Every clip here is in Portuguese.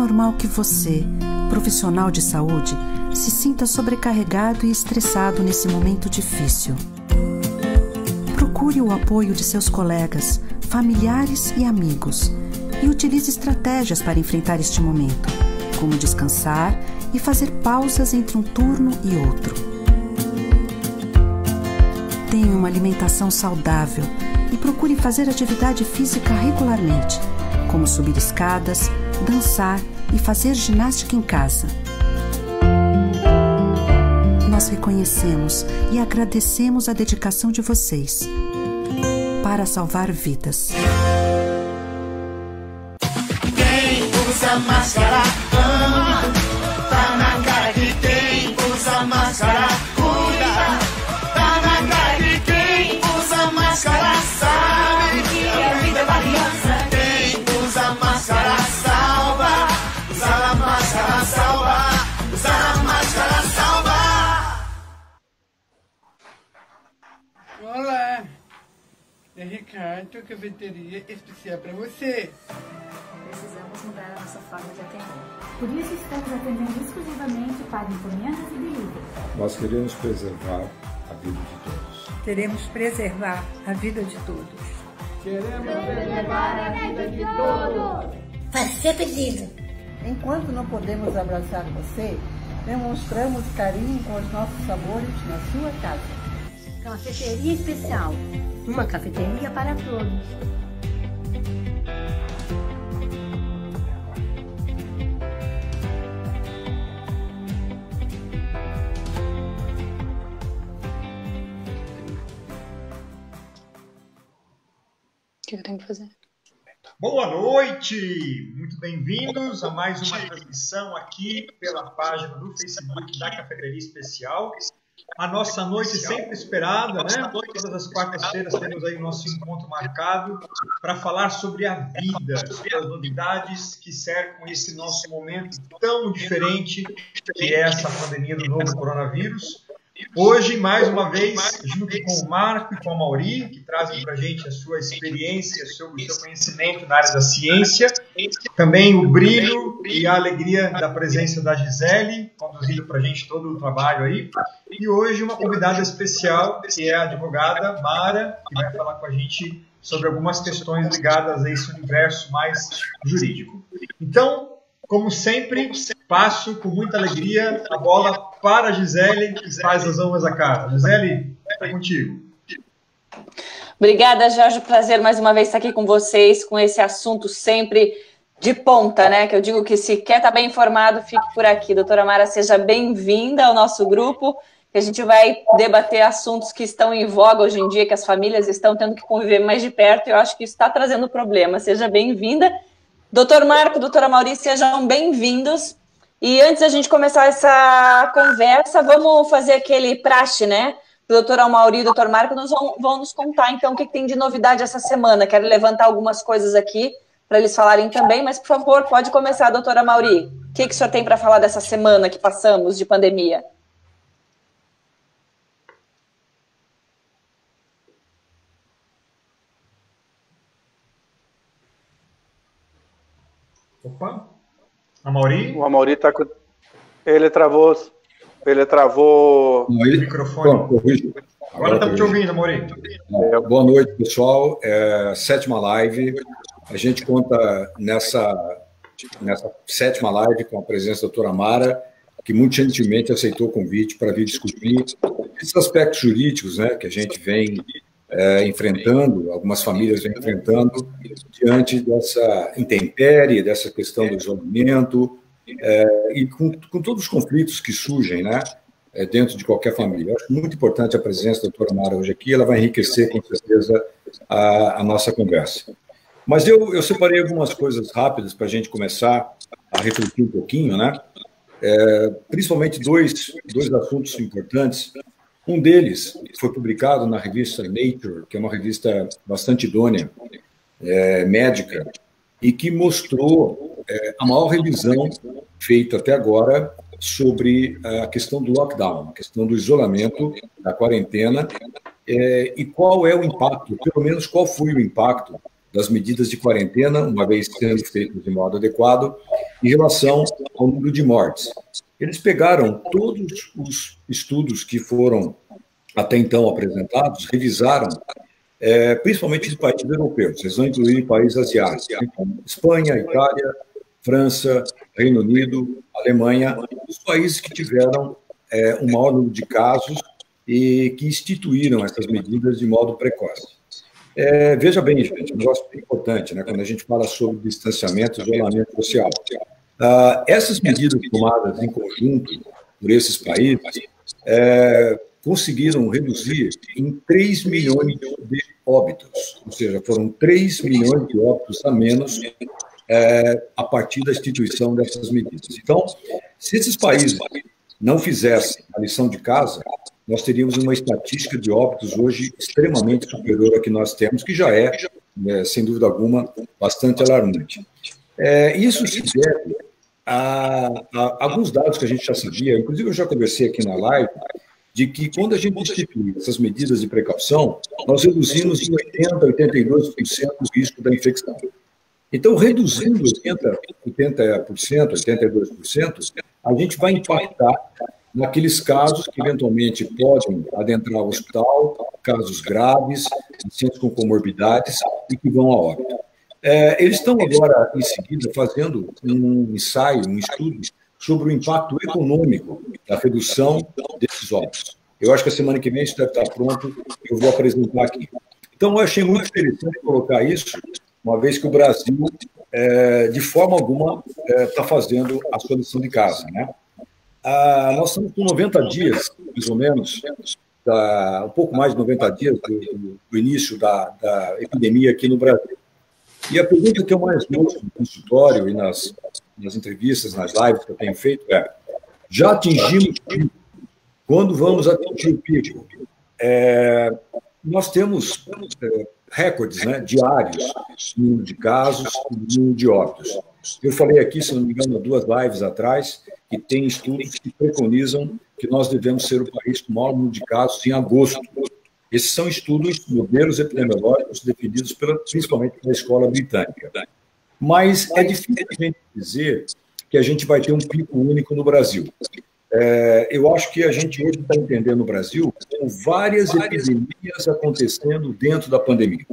normal que você, profissional de saúde, se sinta sobrecarregado e estressado nesse momento difícil. Procure o apoio de seus colegas, familiares e amigos e utilize estratégias para enfrentar este momento, como descansar e fazer pausas entre um turno e outro. Tenha uma alimentação saudável e procure fazer atividade física regularmente, como subir escadas, dançar e fazer ginástica em casa. Nós reconhecemos e agradecemos a dedicação de vocês para salvar vidas. Quem usa máscara ama, tá na cara que quem usa máscara cuida, tá na cara que quem usa máscara sabe que a vida é valiosa. Quem usa máscara salva, usar a máscara salva, usar a máscara salva. Olá, é Ricardo, cafeteria especial para você. Precisamos mudar a nossa forma de atender. Por isso estamos atendendo exclusivamente para encomendas e delivery. Nós queremos preservar a vida de todos. Queremos preservar a vida de todos. Queremos preservar a vida de todos. Faz seu pedido. Enquanto não podemos abraçar você, demonstramos carinho com os nossos sabores na sua casa. Cafeteria especial. Uma cafeteria para todos. O que eu tenho que fazer? Boa noite! Muito bem-vindos a mais uma transmissão aqui pela página do Facebook da Cafeteria Especial. A nossa noite sempre esperada, né? Todas as quartas-feiras temos aí o nosso encontro marcado para falar sobre a vida, sobre as novidades que cercam esse nosso momento tão diferente que é essa pandemia do novo coronavírus. Hoje, mais uma vez, junto com o Marco e com a Mauri, que trazem para a gente a sua experiência, sobre o seu conhecimento na área da ciência, também o brilho e a alegria da presença da Gisele, conduzindo para a gente todo o trabalho aí, e hoje uma convidada especial, que é a advogada Mara, que vai falar com a gente sobre algumas questões ligadas a esse universo mais jurídico. Então, como sempre, passo com muita alegria a bola para a Gisele, que faz as honras da casa. Gisele, é contigo. Obrigada, Jorge. Prazer mais uma vez estar aqui com vocês, com esse assunto sempre de ponta, né? Que eu digo que se quer estar bem informado, fique por aqui. Doutora Mara, seja bem-vinda ao nosso grupo, que a gente vai debater assuntos que estão em voga hoje em dia, que as famílias estão tendo que conviver mais de perto, e eu acho que isso está trazendo problema. Seja bem-vinda. Doutor Marco, doutora Maurício, sejam bem-vindos. E antes da gente começar essa conversa, vamos fazer aquele praxe, né? O doutor Mauri e o doutor Marco vão nos contar, então, o que tem de novidade essa semana. Quero levantar algumas coisas aqui para eles falarem também, mas, por favor, pode começar, doutora Mauri. O que o senhor tem para falar dessa semana que passamos de pandemia? Opa, a Mauri? O Mauri está com... Ele travou o microfone. Agora estamos te ouvindo, Mauri. Boa noite, pessoal. Sétima live. A gente conta nessa sétima live com a presença da doutora Mara, que muito gentilmente aceitou o convite para vir discutir esses aspectos jurídicos, né, que a gente vem enfrentando, algumas famílias vêm enfrentando, diante dessa intempérie, dessa questão do isolamento, e com todos os conflitos que surgem, né, dentro de qualquer família. Eu acho muito importante a presença da doutora Mara hoje aqui, ela vai enriquecer, com certeza, a nossa conversa. Mas eu separei algumas coisas rápidas para a gente começar a refletir um pouquinho, né? Principalmente dois assuntos importantes. Um deles foi publicado na revista Nature, que é uma revista bastante idônea, médica, e que mostrou a maior revisão feita até agora sobre a questão do lockdown, a questão do isolamento, da quarentena, e qual é o impacto, pelo menos qual foi o impacto das medidas de quarentena, uma vez sendo feitas de modo adequado, em relação ao número de mortes. Eles pegaram todos os estudos que foram até então apresentados, revisaram, principalmente de países europeus, eles vão incluir países asiáticos, como Espanha, Itália, França, Reino Unido, Alemanha, os países que tiveram um maior número de casos e que instituíram essas medidas de modo precoce. Veja bem, gente, um negócio bem importante, né, quando a gente fala sobre distanciamento e isolamento social. Essas medidas tomadas em conjunto por esses países conseguiram reduzir em 3 milhões de óbitos, ou seja, foram 3 milhões de óbitos a menos a partir da instituição dessas medidas. Então, se esses países não fizessem a lição de casa, nós teríamos uma estatística de óbitos hoje extremamente superior à que nós temos, que já sem dúvida alguma, bastante alarmante. Isso se deve a alguns dados que a gente já sabia, inclusive eu já conversei aqui na live, de que quando a gente institui essas medidas de precaução, nós reduzimos em 80% a 82% o risco da infecção. Então, reduzindo 80%, 82%, a gente vai impactar naqueles casos que eventualmente podem adentrar o hospital, casos graves, pacientes com comorbidades e que vão a óbito. Eles estão agora, em seguida, fazendo um ensaio, um estudo sobre o impacto econômico da redução desses óbitos. Eu acho que a semana que vem isso deve estar pronto, eu vou apresentar aqui. Então, eu achei muito interessante colocar isso, uma vez que o Brasil, de forma alguma, está fazendo a sua lição de casa, né? Nós estamos com 90 dias, mais ou menos, um pouco mais de 90 dias do início da epidemia aqui no Brasil. E a pergunta que eu mais ouço no consultório e nas entrevistas, nas lives que eu tenho feito já atingimos o pico? Quando vamos atingir o pico? Nós temos recordes, né, diários, número de casos e número de óbitos. Eu falei aqui, se não me engano, 2 lives atrás, que tem estudos que preconizam que nós devemos ser o país com o maior número de casos em agosto. Esses são estudos, modelos epidemiológicos definidos principalmente pela escola britânica. Mas é difícil a gente dizer que a gente vai ter um pico único no Brasil. Eu acho que a gente hoje está entendendo no Brasil com várias epidemias acontecendo dentro da pandemia.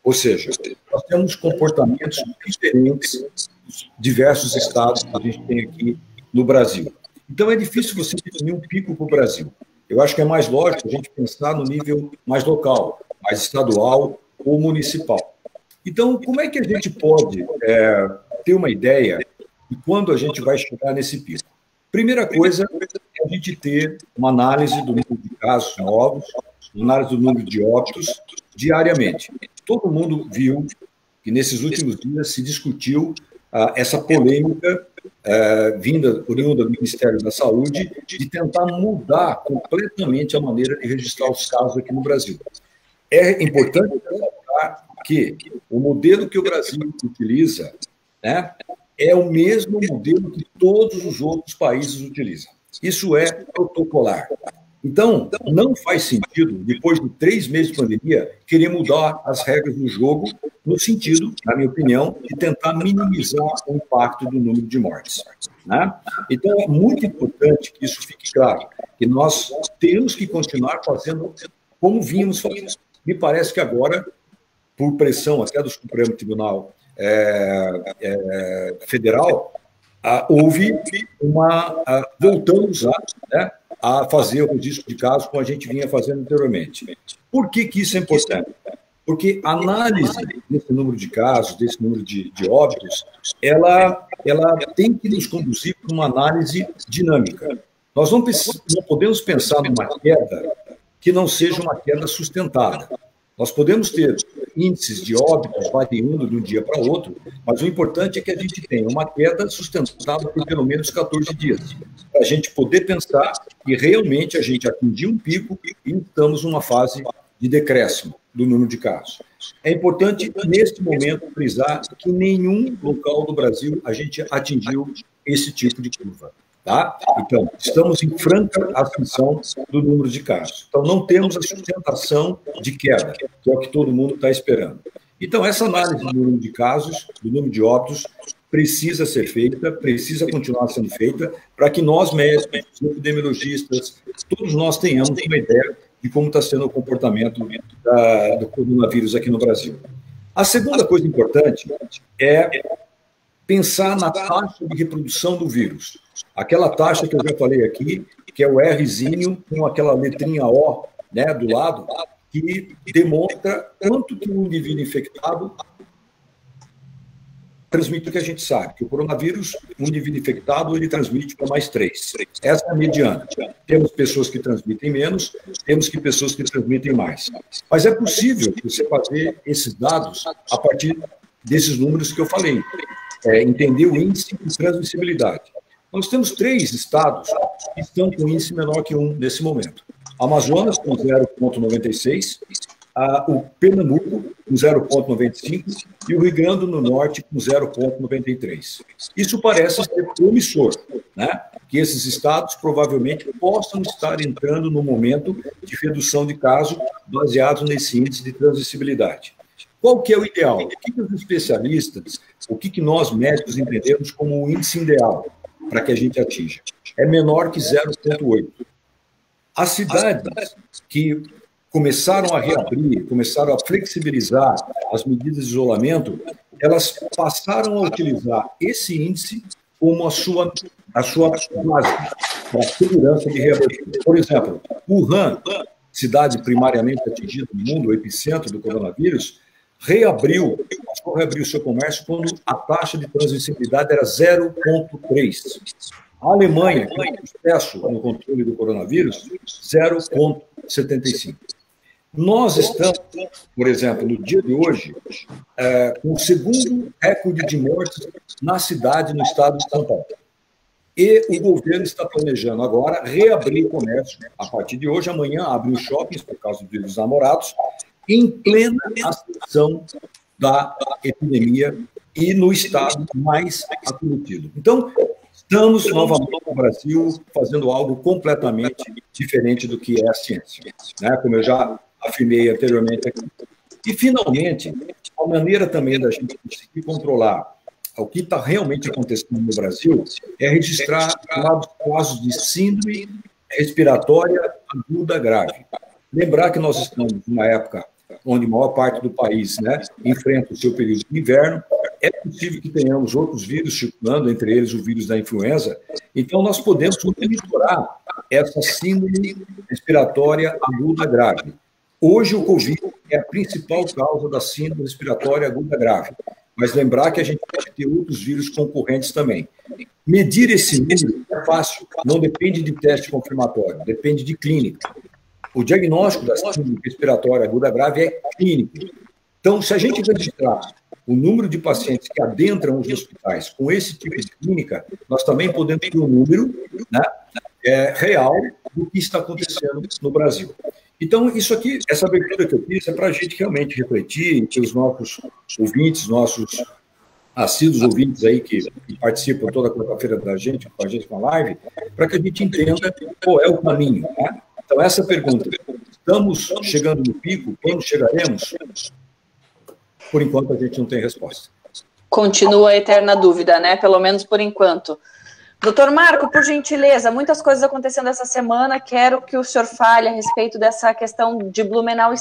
Ou seja, nós temos comportamentos diferentes dos diversos estados que a gente tem aqui no Brasil. Então, é difícil você definir um pico para o Brasil. Eu acho que é mais lógico a gente pensar no nível mais local, mais estadual ou municipal. Então, como é que a gente pode ter uma ideia de quando a gente vai chegar nesse pico? Primeira coisa é a gente ter uma análise do número de casos novos, uma análise do número de óbitos diariamente. Todo mundo viu que nesses últimos dias se discutiu essa polêmica oriunda do Ministério da Saúde de tentar mudar completamente a maneira de registrar os casos aqui no Brasil. É importante ressaltar que o modelo que o Brasil utiliza, né, é o mesmo modelo que todos os outros países utilizam. Isso é protocolar. Então, não faz sentido, depois de 3 meses de pandemia, querer mudar as regras do jogo no sentido, na minha opinião, de tentar minimizar o impacto do número de mortes, né? Então, é muito importante que isso fique claro, que nós temos que continuar fazendo como vínhamos fazendo. Me parece que agora, por pressão até do Supremo Tribunal Federal, houve voltamos a fazer o registro de casos como a gente vinha fazendo anteriormente. Por que isso é importante? Porque a análise desse número de casos, desse número de óbitos, ela tem que nos conduzir para uma análise dinâmica. Nós não podemos pensar numa queda que não seja uma queda sustentada. Nós podemos ter índices de óbitos variando de um dia para outro, mas o importante é que a gente tenha uma queda sustentada por pelo menos 14 dias, para a gente poder pensar que realmente a gente atingiu um pico e estamos numa fase de decréscimo do número de casos. É importante, neste momento, frisar que em nenhum local do Brasil a gente atingiu esse tipo de curva. Tá? Então, estamos em franca ascensão do número de casos. Então, não temos a sustentação de queda, que é o que todo mundo está esperando. Então, essa análise do número de casos, do número de óbitos, precisa ser feita, precisa continuar sendo feita, para que nós, médicos, epidemiologistas, todos nós tenhamos uma ideia de como está sendo o comportamento do coronavírus aqui no Brasil. A segunda coisa importante é pensar na taxa de reprodução do vírus. Aquela taxa que eu já falei aqui, que é o Rzinho com aquela letrinha O, né, do lado, que demonstra quanto que um indivíduo infectado transmite o que a gente sabe, que o coronavírus, um indivíduo infectado, ele transmite para mais 3. Essa é a mediana. Temos pessoas que transmitem menos, temos pessoas que transmitem mais. Mas é possível você fazer esses dados a partir desses números que eu falei. Entender o índice de transmissibilidade. Nós temos 3 estados que estão com índice menor que 1 nesse momento. Amazonas com 0,96, o Pernambuco com 0,95 e o Rio Grande do Norte com 0,93. Isso parece ser promissor, né? Que esses estados provavelmente possam estar entrando no momento de redução de casos baseados nesse índice de transmissibilidade. Qual que é o ideal? O que os especialistas, o que nós médicos entendemos como o índice ideal para que a gente atinja? É menor que 0,8. As cidades que começaram a reabrir, começaram a flexibilizar as medidas de isolamento, elas passaram a utilizar esse índice como a sua base para a segurança de reabertura. Por exemplo, Wuhan, cidade primariamente atingida no mundo, o epicentro do coronavírus, reabriu seu comércio quando a taxa de transmissibilidade era 0,3. A Alemanha, que é um sucesso no controle do coronavírus, 0,75. Nós estamos, por exemplo, no dia de hoje, com o segundo recorde de mortes na cidade, no estado de São Paulo. E o governo está planejando agora reabrir o comércio. A partir de hoje, amanhã, abre os shoppings, por causa dos namorados, em plena ascensão da epidemia e no estado mais acometido. Então, estamos novamente no Brasil fazendo algo completamente diferente do que é a ciência, né? Como eu já afirmei anteriormente aqui. E, finalmente, a maneira também da gente conseguir controlar o que está realmente acontecendo no Brasil é registrar casos de síndrome respiratória aguda grave. Lembrar que nós estamos numa época onde a maior parte do país, né, enfrenta o seu período de inverno, é possível que tenhamos outros vírus circulando, entre eles o vírus da influenza, então nós podemos monitorar essa síndrome respiratória aguda grave. Hoje o Covid é a principal causa da síndrome respiratória aguda grave, mas lembrar que a gente pode ter outros vírus concorrentes também. Medir esse número é fácil, não depende de teste confirmatório, depende de clínica. O diagnóstico da síndrome respiratória aguda grave é clínico. Então, se a gente registrar o número de pacientes que adentram os hospitais com esse tipo de clínica, nós também podemos ter um número, né, real do que está acontecendo no Brasil. Então, isso aqui, essa abertura que eu fiz é para a gente realmente refletir, que os nossos ouvintes, nossos assíduos ouvintes aí que participam toda quarta-feira com a gente com a live, para que a gente entenda qual é o caminho, né? Então, essa pergunta, estamos chegando no pico? Quando chegaremos? Por enquanto, a gente não tem resposta. Continua a eterna dúvida, né? Pelo menos por enquanto. Doutor Marco, por gentileza, muitas coisas acontecendo essa semana. Quero que o senhor fale a respeito dessa questão de Blumenau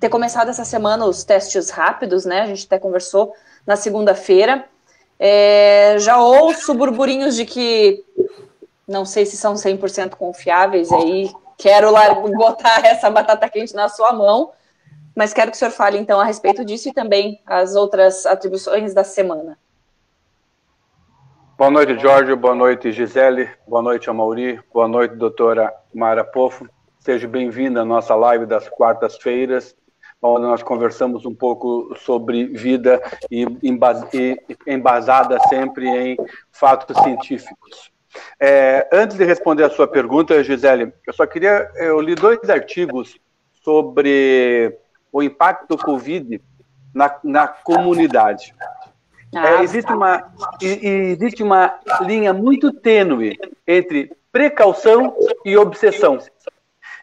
ter começado essa semana os testes rápidos, né? A gente até conversou na segunda-feira. Já ouço burburinhos de que não sei se são 100% confiáveis aí. Quero botar essa batata quente na sua mão, mas quero que o senhor fale, então, a respeito disso e também as outras atribuições da semana. Boa noite, Jorge. Boa noite, Gisele. Boa noite, Amauri. Boa noite, doutora Mara Poffo. Seja bem-vinda à nossa live das quartas-feiras, onde nós conversamos um pouco sobre vida e embasada sempre em fatos científicos. Antes de responder a sua pergunta, Gisele, eu li 2 artigos sobre o impacto do Covid na comunidade. Existe uma linha muito tênue entre precaução e obsessão.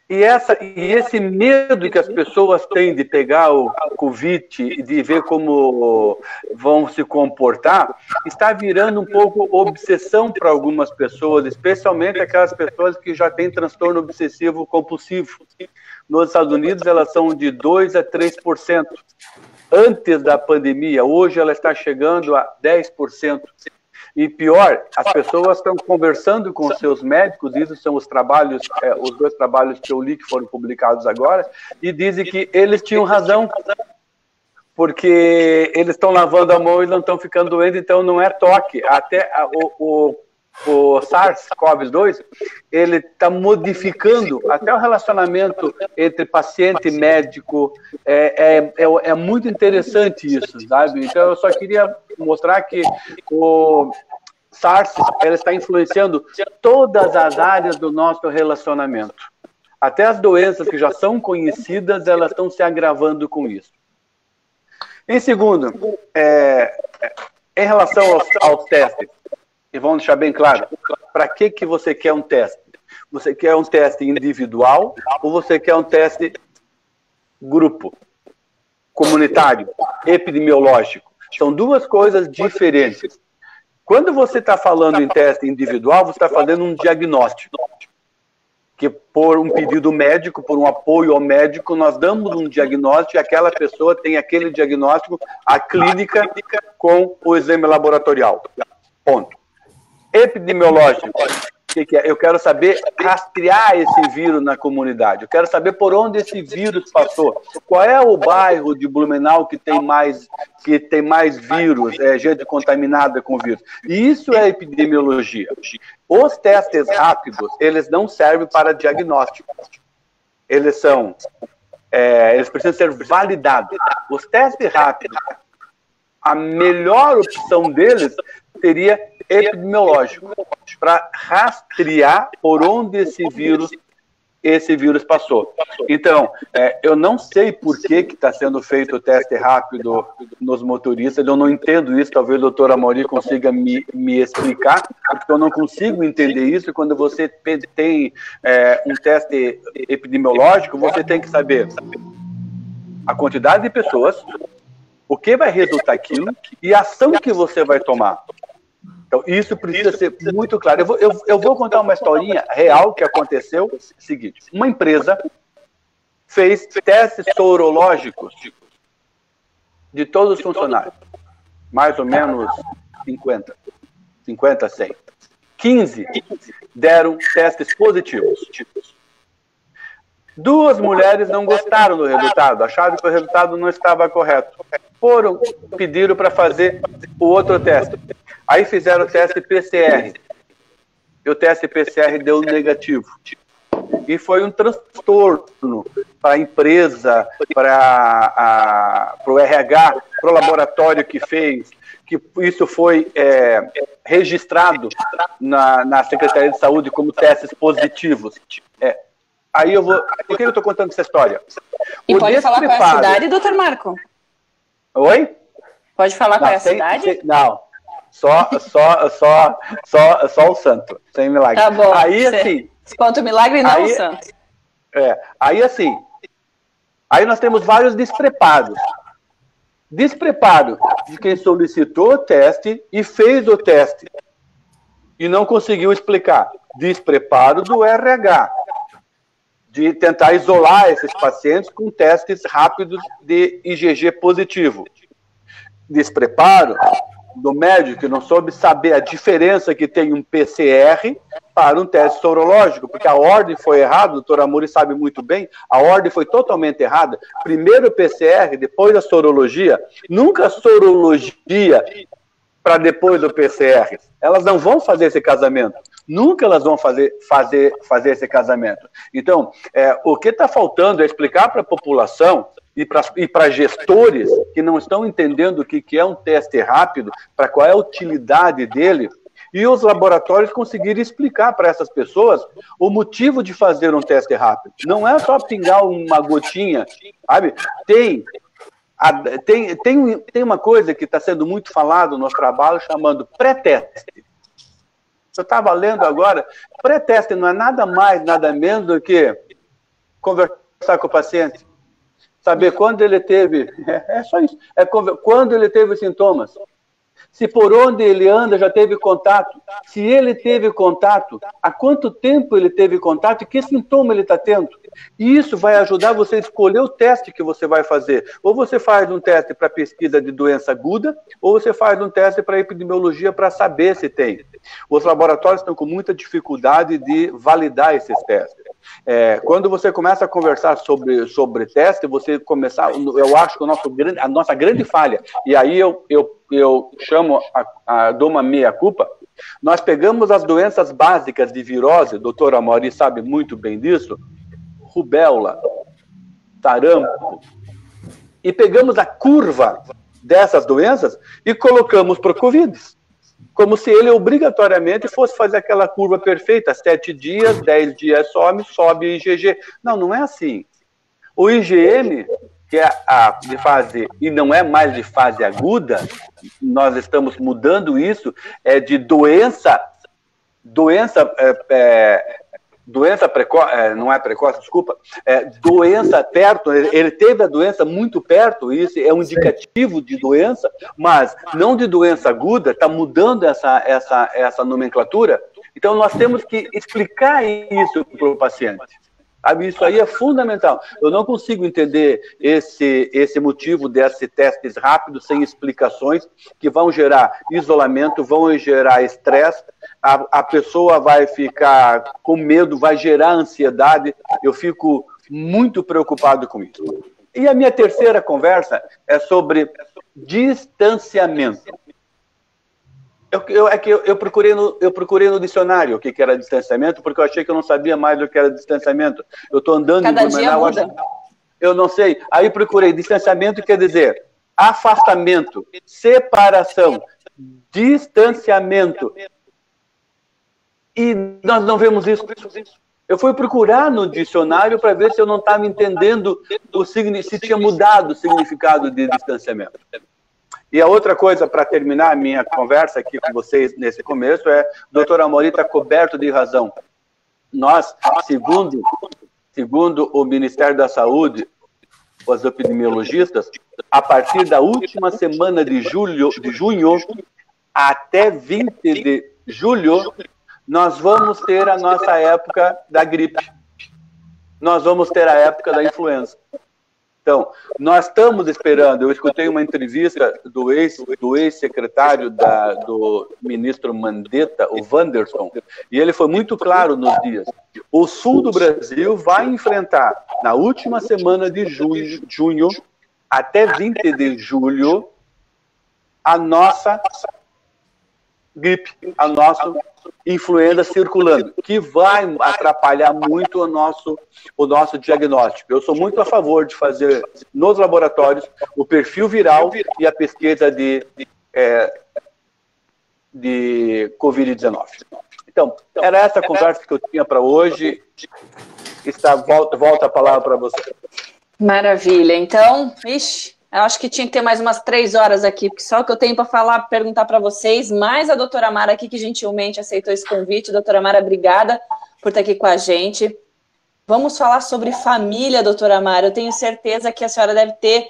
E esse medo que as pessoas têm de pegar o Covid e de ver como vão se comportar, está virando um pouco obsessão para algumas pessoas, especialmente aquelas pessoas que já têm transtorno obsessivo compulsivo. Nos Estados Unidos, elas são de 2% a 3%. Antes da pandemia, hoje ela está chegando a 10%. E pior, as pessoas estão conversando com seus médicos, isso são os trabalhos, os 2 trabalhos que eu li que foram publicados agora, e dizem que eles tinham razão, porque eles estão lavando a mão e não estão ficando doentes, então não é toque. Até o SARS-CoV-2, ele está modificando até o relacionamento entre paciente e médico. É muito interessante isso, sabe? Então eu só queria mostrar que o SARS ela está influenciando todas as áreas do nosso relacionamento. Até as doenças que já são conhecidas, elas estão se agravando com isso. Em segundo, em relação aos testes, e vamos deixar bem claro, para que você quer um teste? Você quer um teste individual ou você quer um teste grupo, comunitário, epidemiológico? São 2 coisas diferentes. Quando você está falando em teste individual, você está fazendo um diagnóstico. Que por um pedido médico, por um apoio ao médico, nós damos um diagnóstico e aquela pessoa tem aquele diagnóstico, a clínica, com o exame laboratorial. Ponto. Epidemiológico, o que é? Eu quero saber rastrear esse vírus na comunidade, eu quero saber por onde esse vírus passou, qual é o bairro de Blumenau que tem mais vírus, gente contaminada com vírus. E isso é epidemiologia. Os testes rápidos, eles não servem para diagnóstico. Eles precisam ser validados. Os testes rápidos, a melhor opção deles seria epidemiológico, para rastrear por onde esse vírus passou. Então, eu não sei por que está sendo feito o teste rápido nos motoristas, eu não entendo isso, talvez o doutor Amaury consiga me explicar, porque eu não consigo entender isso. Quando você tem um teste epidemiológico, você tem que saber a quantidade de pessoas, o que vai resultar aquilo e a ação que você vai tomar. Então, isso precisa ser muito claro. Eu vou contar uma historinha real que aconteceu. É o seguinte, uma empresa fez testes sorológicos de todos os funcionários. Mais ou menos 50, 100. 15 deram testes positivos. 2 mulheres não gostaram do resultado, acharam que o resultado não estava correto. Pediram para fazer o outro teste. Aí fizeram o teste PCR. E o teste PCR deu negativo. E foi um transtorno para a empresa, para o RH, para o laboratório que fez, que isso foi registrado na Secretaria de Saúde como testes positivos. Aí eu vou... Por que eu estou contando essa história? E pode falar qual é a cidade, doutor Marco? Oi? Pode falar qual é a cidade? Não. Só o santo, sem milagre. Tá bom. Aí, assim... Se conta o milagre, não o santo. Aí, assim... Aí nós temos vários despreparos. Despreparo de quem solicitou o teste e fez o teste. E não conseguiu explicar. Despreparo do RH. De tentar isolar esses pacientes com testes rápidos de IgG positivo. Despreparo do médico que não soube saber a diferença que tem um PCR para um teste sorológico, porque a ordem foi errada, o doutor Amaury sabe muito bem, a ordem foi totalmente errada. Primeiro o PCR, depois a sorologia, nunca a sorologia para depois do PCR. Elas não vão fazer esse casamento. Nunca elas vão fazer esse casamento. Então, o que está faltando é explicar para a população e para gestores que não estão entendendo o que é um teste rápido, para qual é a utilidade dele, e os laboratórios conseguirem explicar para essas pessoas o motivo de fazer um teste rápido. Não é só pingar uma gotinha, sabe? Tem uma coisa que está sendo muito falado no trabalho chamando pré-teste. Eu estava lendo agora, pré-teste não é nada mais, nada menos do que conversar com o paciente, saber quando ele teve, é só isso, quando ele teve sintomas, se por onde ele anda já teve contato, se ele teve contato, há quanto tempo ele teve contato e que sintoma ele está tendo. E isso vai ajudar você a escolher o teste que você vai fazer. Ou você faz um teste para pesquisa de doença aguda, ou você faz um teste para epidemiologia para saber se tem. Os laboratórios estão com muita dificuldade de validar esses testes. Quando você começa a conversar sobre teste, você começar, eu acho que a nossa grande falha, e aí eu chamo, dou uma meia-culpa, nós pegamos as doenças básicas de virose, o doutor Amaury sabe muito bem disso, rubéola, sarampo, e pegamos a curva dessas doenças e colocamos para o Covid, como se ele obrigatoriamente fosse fazer aquela curva perfeita, 7 dias, 10 dias sobe o IgG. Não é assim. O IgM, que é de fase, e não é mais de fase aguda, nós estamos mudando isso, é de doença precoce, não é precoce, desculpa, doença perto, ele teve a doença muito perto, isso é um indicativo de doença, mas não de doença aguda, está mudando essa nomenclatura. Então nós temos que explicar isso para o paciente. Sabe, isso aí é fundamental. Eu não consigo entender esse motivo desses testes rápidos, sem explicações, que vão gerar isolamento, vão gerar estresse, a pessoa vai ficar com medo, vai gerar ansiedade. Eu fico muito preocupado com isso. E a minha terceira conversa é sobre distanciamento. Eu procurei no dicionário o que era distanciamento, porque eu achei que eu não sabia mais o que era distanciamento. Eu estou andando em Blumenau, eu não sei. Aí procurei. Distanciamento quer dizer afastamento, separação, distanciamento. E nós não vemos isso. Eu fui procurar no dicionário para ver se eu não estava entendendo se tinha mudado o significado de distanciamento. E a outra coisa, para terminar a minha conversa aqui com vocês nesse começo, o doutor Amaury está coberto de razão. Nós, segundo o Ministério da Saúde, os epidemiologistas, a partir da última semana de junho até 20 de julho, nós vamos ter a nossa época da gripe. Nós vamos ter a época da influenza. Então, nós estamos esperando, eu escutei uma entrevista do ex-secretário do ministro Mandetta, o Wanderson, e ele foi muito claro nos dias. O sul do Brasil vai enfrentar, na última semana de junho até 20 de julho, a nossa gripe, a nossa influenza circulando, que vai atrapalhar muito o nosso diagnóstico. Eu sou muito a favor de fazer nos laboratórios o perfil viral e a pesquisa de Covid-19. Então, era essa a conversa que eu tinha para hoje. Volta a palavra para você. Maravilha. Então, eu acho que tinha que ter mais umas 3 horas aqui, porque só o que eu tenho para falar, perguntar para vocês, mais a doutora Mara aqui, que gentilmente aceitou esse convite. Doutora Mara, obrigada por estar aqui com a gente. Vamos falar sobre família, doutora Mara. Eu tenho certeza que a senhora deve ter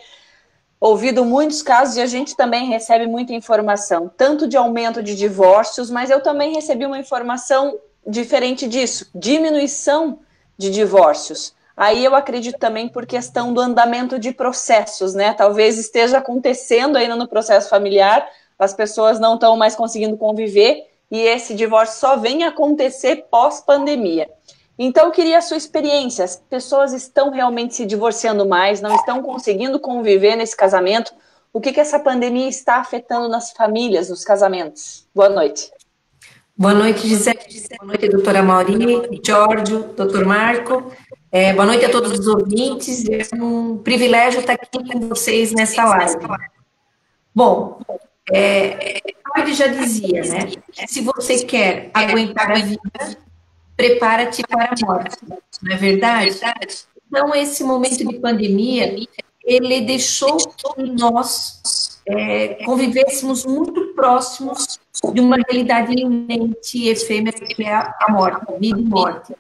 ouvido muitos casos e a gente também recebe muita informação, tanto de aumento de divórcios, mas eu também recebi uma informação diferente disso, diminuição de divórcios. Aí eu acredito também por questão do andamento de processos, né? Talvez esteja acontecendo ainda no processo familiar, as pessoas não estão mais conseguindo conviver e esse divórcio só vem acontecer pós-pandemia. Então eu queria a sua experiência, as pessoas estão realmente se divorciando mais, não estão conseguindo conviver nesse casamento? O que essa pandemia está afetando nas famílias, nos casamentos? Boa noite. Boa noite, Gisele. Boa noite, doutora Amaury, Giorgio, doutor Marco. Boa noite a todos os ouvintes. É um privilégio estar aqui com vocês nessa live. Bom, Freud já dizia, né? Se você quer aguentar a vida, prepara-te para a morte. Não é verdade? Então, esse momento de pandemia, ele deixou que nós convivêssemos muito próximos de uma realidade iminente e efêmera, que é a morte, a vida e morte.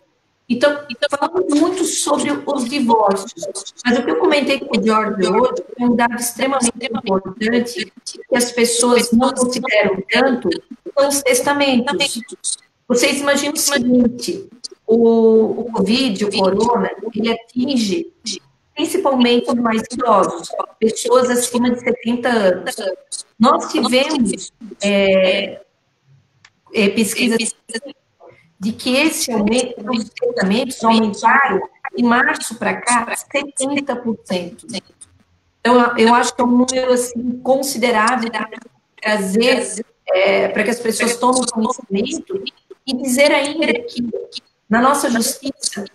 Então, falamos muito sobre os divórcios, mas o que eu comentei com o Jorge hoje é um dado extremamente importante que as pessoas não consideram tanto, são os testamentos. Vocês imaginam o seguinte, o Covid, o corona, ele atinge principalmente os mais idosos, pessoas acima de 70 anos. Nós tivemos pesquisas de que esse aumento dos testamentos aumentaram de março para cá 70%. Então, eu acho que é um número assim, considerável para trazer, para que as pessoas tomem conhecimento e dizer ainda que na nossa justiça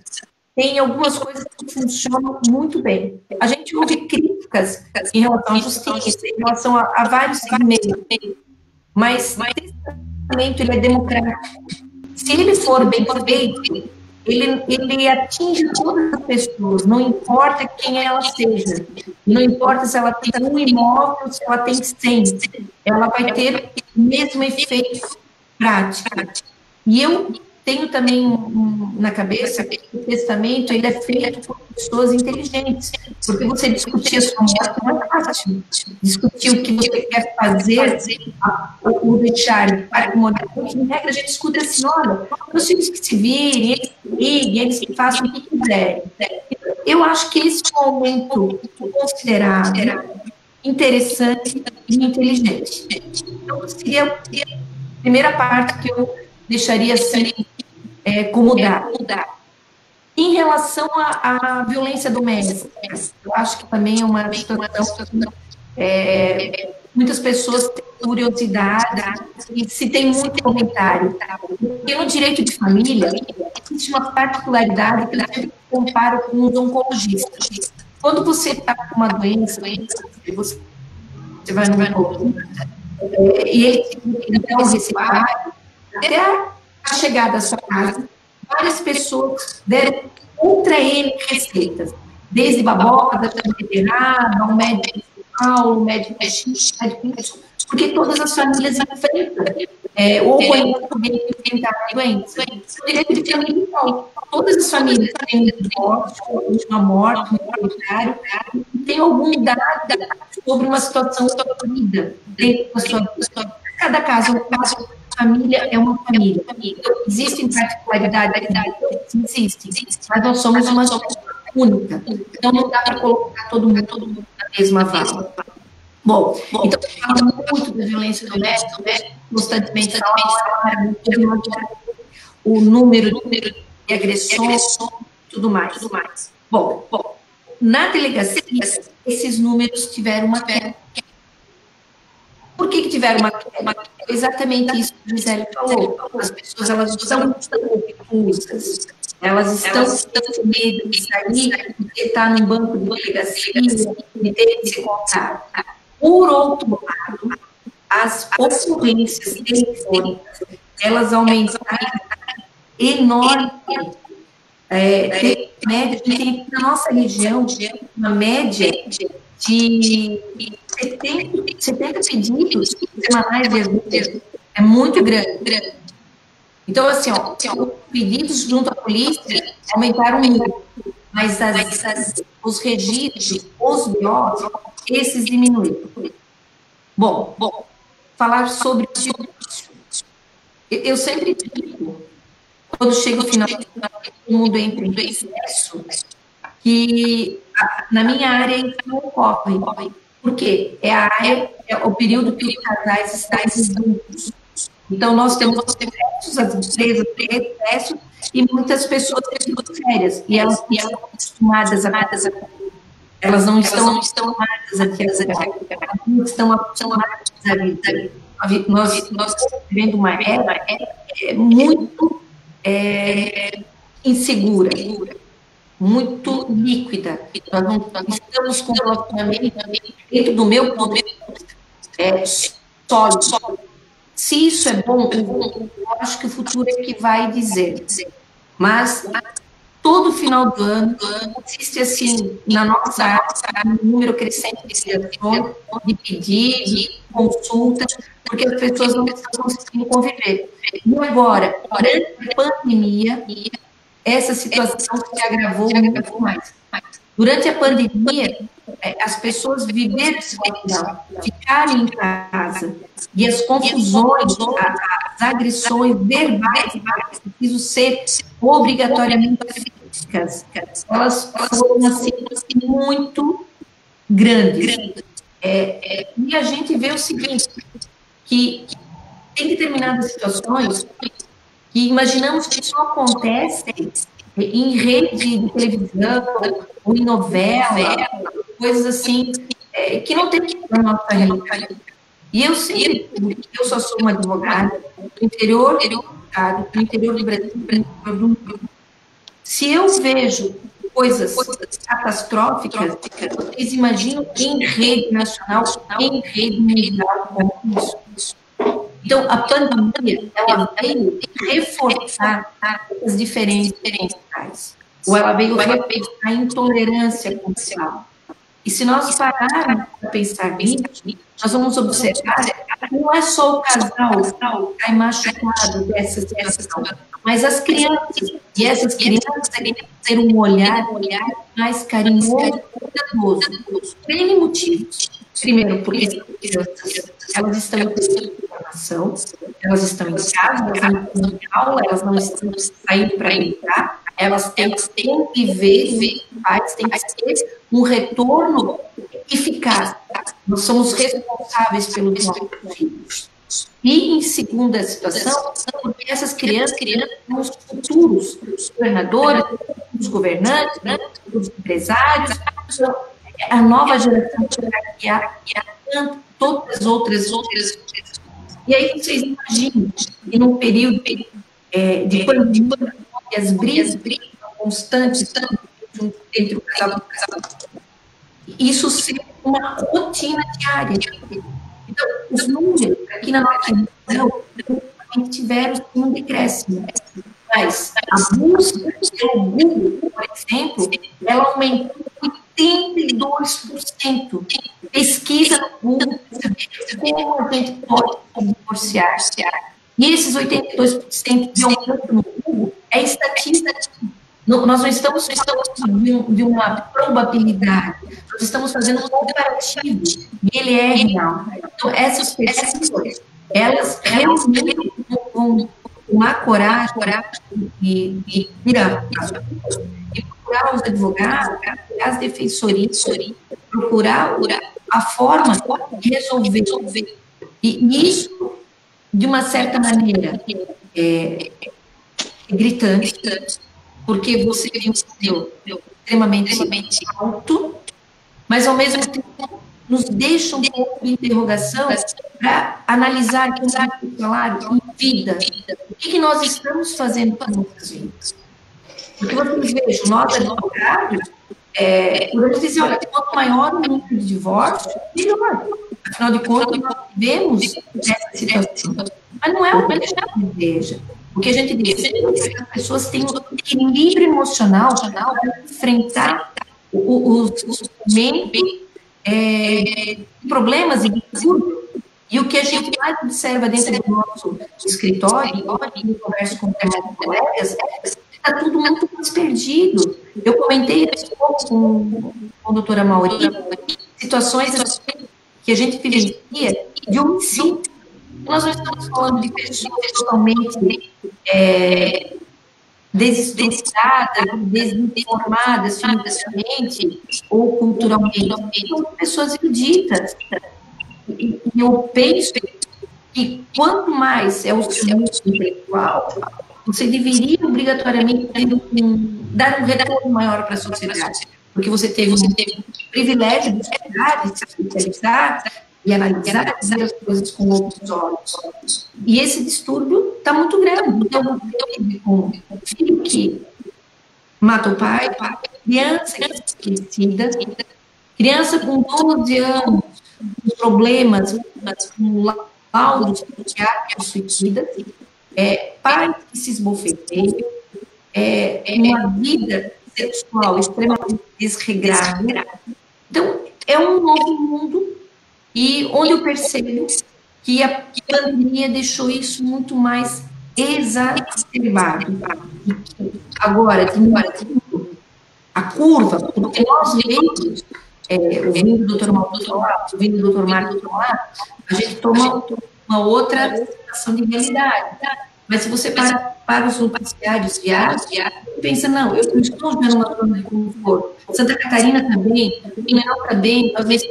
tem algumas coisas que funcionam muito bem. A gente ouve críticas em relação à justiça, em relação a vários segmentos, mas o testamento ele é democrático. Se ele for bem feito, ele atinge todas as pessoas, não importa quem ela seja, não importa se ela tem um imóvel ou se ela tem 100, ela vai ter o mesmo efeito prático. E eu tenho também na cabeça que o testamento ele é feito por pessoas inteligentes, porque você discutir a sua morte não é fácil. Discutir o que você quer fazer, o deixar patrimonial, em regra a gente discute assim, olha, os filhos que se virem, eles que liguem, eles que façam o que quiserem. Eu acho que esse é um aumento considerável, interessante e inteligente. Então, seria a primeira parte que eu deixaria assim, como dado. Em relação à violência doméstica, eu acho que também é uma situação que muitas pessoas têm curiosidade e se tem muito comentário. Porque no direito de família, existe uma particularidade que eu sempre comparo com os oncologistas. Quando você está com uma doença, você vai no oncologista, e ele dá um receituário, até a chegada à sua casa, várias pessoas deram contra ele receitas, desde babocas, até beterraba, um médico Paulo, um médico X, porque todas as famílias enfrentam, ou conhecem enfrentar doenças. O direito de família, não. Todas as famílias têm um divórcio, uma morte, um comentário, e tem algum dado sobre uma situação da vida, dentro da sua vida. Cada caso é um caso. Família é uma família. Então, existem particularidades, existem, mas nós somos uma única. Então, não dá para colocar todo mundo na mesma vala. Bom, então, falando muito da violência doméstica, constantemente o número de agressões e tudo mais. Bom, na delegacia, esses números tiveram uma queda. Por que tiveram uma queda? Exatamente isso que a Gisele falou. As pessoas, elas estão confusas, elas estão com medo de sair, de estar num banco de delegacia, de ter que se contar. Por outro lado, as ocorrências telefônicas, elas aumentaram enormemente. Tem na nossa região uma média de 70 pedidos semanais de ajuda. É muito grande. Então, assim, os pedidos junto à polícia aumentaram muito, mas os registros, os BOs, esses diminuíram. Bom, falar sobre o divórcio. Eu sempre digo, quando chega o final, todo mundo entra em processo, que na minha área isso não ocorre. Por quê? É o período que os casais estão juntos. Então, nós temos os processos, as empresas têm processos, e muitas pessoas têm férias, e elas estão acostumadas elas não estão acostumadas elas não estão acostumadas à vida. Nós estamos vivendo uma era muito insegura, muito líquida. Nós não estamos com o relacionamento dentro do meu poder sólido. Se isso é bom, eu acho que o futuro é que vai dizer. Mas todo final do ano existe assim na nossa área um número crescente de ligações, de pedidos, de consultas, porque as pessoas não estão conseguindo conviver. E agora, durante a pandemia, essa situação se agravou muito mais. Durante a pandemia, as pessoas viveram esse lockdown, ficaram em casa, e as confusões, as agressões verbais precisam ser obrigatoriamente físicas. Elas foram assim, muito grandes. E a gente vê o seguinte, que tem determinadas situações que imaginamos que só acontece em rede de televisão, ou em novela, coisas assim, que não tem que ver na nossa realidade. E eu sei, eu só sou uma advogada do interior do Estado, do interior do Brasil, do interior do mundo. Se eu vejo coisas catastróficas, vocês imaginam em rede nacional, em rede mundial, como isso. Então, a pandemia, ela veio reforçar as diferenças, ou ela veio reforçar a intolerância cultural. E se nós pararmos para pensar nisso, nós vamos observar que não é só o casal que cai machucado dessa situação, mas as crianças. E essas crianças têm que ter um olhar mais carinhoso e cuidadoso. Por N motivos. Primeiro, porque as crianças, elas estão em formação, elas estão em casa, elas não estão em aula, elas não estão saindo para brincar, elas têm que conviver, têm que ter um retorno eficaz. Nós somos responsáveis pelos nossos filhos. E, em segunda situação, porque essas crianças são os futuros governadores, os governantes, os empresários, a nova geração que há todas as outras. E aí vocês imaginam que num período de pandemia, as brigas constantes entre o casal e o casal, isso ser uma rotina diária. Então, os números aqui na nossa região tiveram um decréscimo. Mas a busca pelo Google, por exemplo, ela aumentou 82%. Pesquisa no Google como a gente pode divorciar. E esses 82% de aumento no Google é estatística. Nós não estamos falando de uma probabilidade, nós estamos fazendo um comparativo, e ele é real. Então, essas pessoas, elas realmente vão tomar coragem e procurar os advogados, as defensorias, procurar a forma de resolver. E isso, de uma certa maneira, é gritante, porque você tem um nível extremamente alto, mas, ao mesmo tempo, nos deixa um pouco de interrogação para analisar, como eu falaram, em vida. O que nós estamos fazendo com as nossas vidas? Porque vocês vejam, nós, advogados, podemos dizer, olha, quanto maior o número de divórcio, melhor. Afinal de contas, nós vivemos nessa situação. Mas não é o que a gente deseja. O que a gente deseja é que as pessoas tenham um equilíbrio emocional para enfrentar os problemas e distúrbios. E o que a gente mais observa dentro do nosso escritório, e eu converso com os colegas, está tudo muito mais perdido. Eu comentei com a doutora Mauri, situações que a gente vivencia de homicídio. Nós não estamos falando de pessoas totalmente desestruturadas, desinformadas financeiramente ou culturalmente. São pessoas eruditas. E eu penso que quanto mais é o seu intelectual, você deveria obrigatoriamente dar um retorno maior para a sociedade. Porque você teve o privilégio de estudar, de se especializar e analisar as coisas com outros olhos. E esse distúrbio está muito grande. Então, eu tive um filho que mata o pai, criança que é esquecida, criança com 12 anos, com problemas, com laudos psiquiátricos suicidas, pais que se esbofeteiam, uma vida sexual extremamente desregrada. Então, é um novo mundo, e onde eu percebo que a pandemia deixou isso muito mais exacerbado. Agora, a curva, porque nós mesmos, ouvindo o doutor Mauro falar, ouvindo o doutor Marco falar, a gente toma uma outra situação de realidade. Mas se você para os noticiários diários, pensa, não, eu estou vendo uma zona de conforto. Santa Catarina também, o Menor também, talvez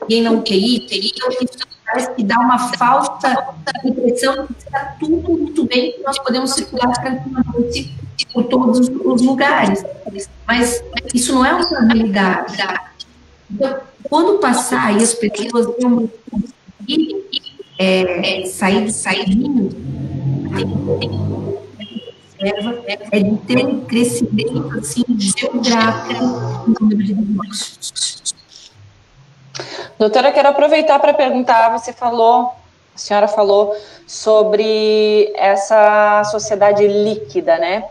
ninguém na UTI, então isso parece que dá uma falsa impressão de que está tudo muito bem, que nós podemos circular tranquilamente por todos os lugares. Mas isso não é uma realidade. Então, quando passar e as pessoas vão conseguir sair do sairinho, é de ter um crescimento assim, geográfico no número de divórcios. Doutora, quero aproveitar para perguntar, a senhora falou sobre essa sociedade líquida, né?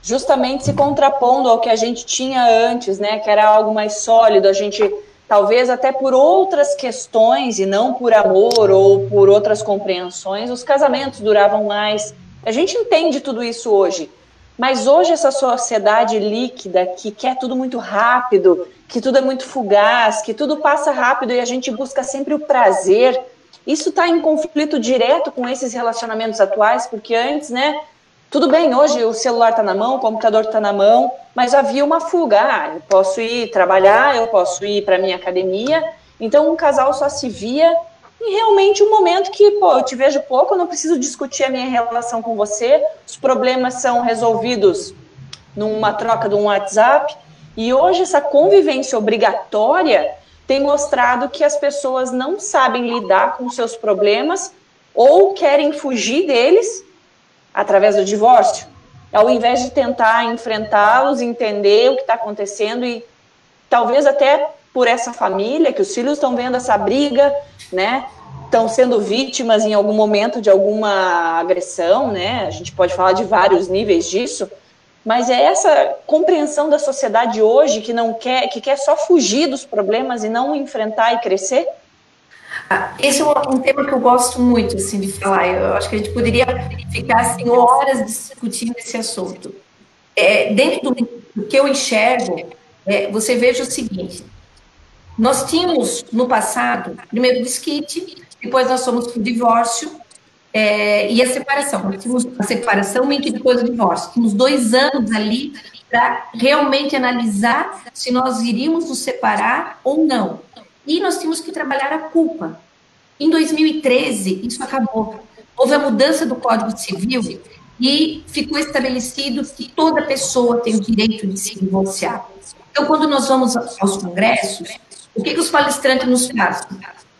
Justamente se contrapondo ao que a gente tinha antes, né? Que era algo mais sólido, a gente, talvez até por outras questões e não por amor ou por outras compreensões, os casamentos duravam mais. A gente entende tudo isso hoje, mas hoje essa sociedade líquida que quer tudo muito rápido, que tudo é muito fugaz, que tudo passa rápido e a gente busca sempre o prazer, isso está em conflito direto com esses relacionamentos atuais, porque antes, né, tudo bem, hoje o celular está na mão, o computador está na mão, mas havia uma fuga, eu posso ir trabalhar, eu posso ir para a minha academia, então um casal só se via em realmente um momento que, eu te vejo pouco, eu não preciso discutir a minha relação com você, os problemas são resolvidos numa troca de um WhatsApp, e hoje essa convivência obrigatória tem mostrado que as pessoas não sabem lidar com seus problemas ou querem fugir deles através do divórcio, ao invés de tentar enfrentá-los, entender o que está acontecendo e talvez até por essa família, que os filhos estão vendo essa briga, né, estão sendo vítimas em algum momento de alguma agressão, né, a gente pode falar de vários níveis disso, mas é essa compreensão da sociedade hoje que quer só fugir dos problemas e não enfrentar e crescer? Esse é um tema que eu gosto muito assim, de falar. Eu acho que a gente poderia ficar assim, horas discutindo esse assunto. Dentro do que eu enxergo, você veja o seguinte: nós tínhamos no passado, primeiro o desquite, depois nós fomos para o divórcio e a separação. Nós tínhamos a separação e depois o divórcio. Tínhamos 2 anos ali para realmente analisar se nós iríamos nos separar ou não. E nós tínhamos que trabalhar a culpa. Em 2013, isso acabou. Houve a mudança do Código Civil e ficou estabelecido que toda pessoa tem o direito de se divorciar. Então, quando nós vamos aos congressos, o que os palestrantes nos fazem?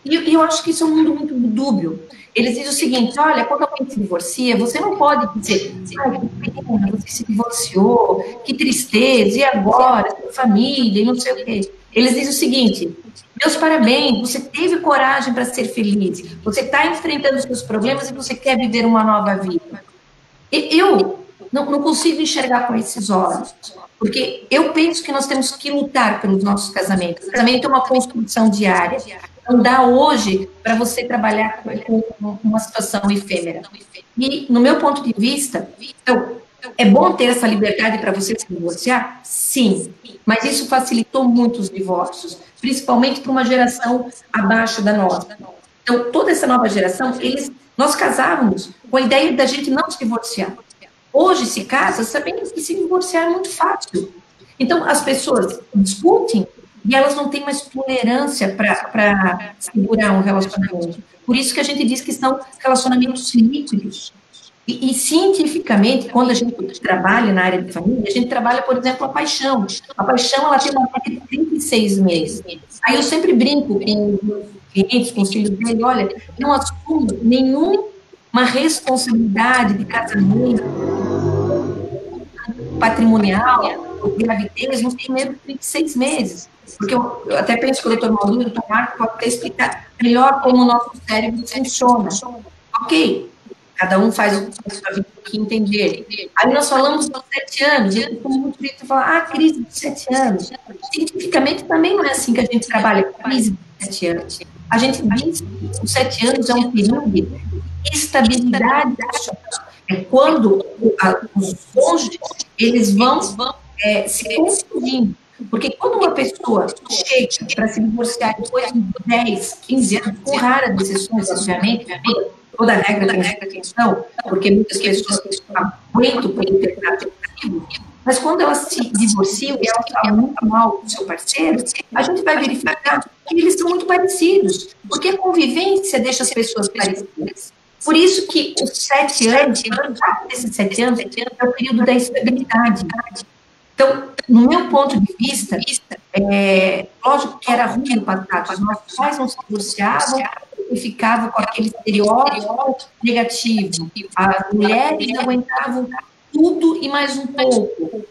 E eu acho que isso é um mundo muito dúbio. Eles dizem o seguinte: olha, quando alguém se divorcia, você não pode dizer, ai, que pena, você se divorciou, que tristeza, e agora, sua família, e não sei o quê. Eles dizem o seguinte: meus parabéns, você teve coragem para ser feliz, você está enfrentando os seus problemas e você quer viver uma nova vida. Eu não consigo enxergar com esses olhos, porque eu penso que nós temos que lutar pelos nossos casamentos. O casamento é uma construção diária. Não dá hoje para você trabalhar com uma situação efêmera. E, no meu ponto de vista, então, é bom ter essa liberdade para você se divorciar? Sim, mas isso facilitou muito os divórcios, principalmente para uma geração abaixo da nossa. Então, toda essa nova geração, nós casávamos com a ideia da gente não se divorciar. Hoje se casa sabendo que se divorciar é muito fácil. Então, as pessoas discutem e elas não têm mais tolerância para segurar um relacionamento. Por isso que a gente diz que são relacionamentos líquidos. E cientificamente, quando a gente trabalha na área de família, a gente trabalha, por exemplo, a paixão. A paixão, ela tem uma média de 36 meses. Aí eu sempre brinco com os clientes, com os filhos dele, olha, não assumo nenhuma responsabilidade de casamento patrimonial ou gravidez nos primeiros 36 meses. Porque eu até penso que o doutor Mauro e o doutor Marco podem até explicar melhor como o nosso cérebro funciona. Ok, cada um faz o que entender. Aí nós falamos dos 7 anos, e eu fico muito triste de falar, crise de 7 anos. Cientificamente também não é assim que a gente trabalha com crise de 7 anos. A gente diz que os 7 anos é um período de estabilidade, quando os cônjuges, eles vão se confundindo. Porque quando uma pessoa chega para se divorciar depois de 10, 15 anos, com raras exceções, obviamente, toda regra tem exceção, porque muitas pessoas aguentam por determinados motivos, mas quando elas se divorciam e elas falam muito mal do seu parceiro, a gente vai verificar que eles são muito parecidos, porque a convivência deixa as pessoas parecidas. Por isso que os 7 anos, desses 7 anos, é o período da estabilidade. Então, no meu ponto de vista, lógico que era ruim no passado, os nossos pais não se divorciavam e ficavam com aquele estereótipo negativo. As mulheres aguentavam tudo e mais um pouco.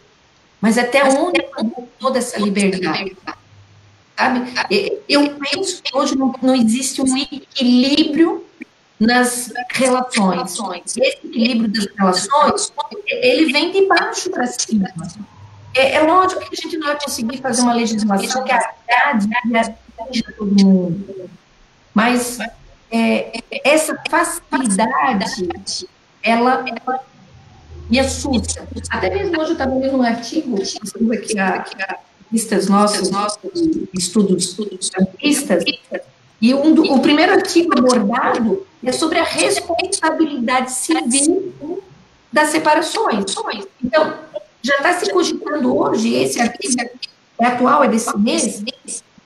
Mas até onde toda essa liberdade? Sabe? Eu penso que hoje não existe um equilíbrio nas relações. Esse equilíbrio das relações, ele vem de baixo para cima. É lógico que a gente não vai conseguir fazer uma legislação que agrade todo mundo, mas essa facilidade, ela me assusta. Até mesmo hoje eu estava lendo um artigo, estou aqui listas nossas, estudos feministas, e o primeiro artigo abordado é sobre a responsabilidade civil das separações. Então, já está se cogitando hoje, esse artigo atual, é desse mês,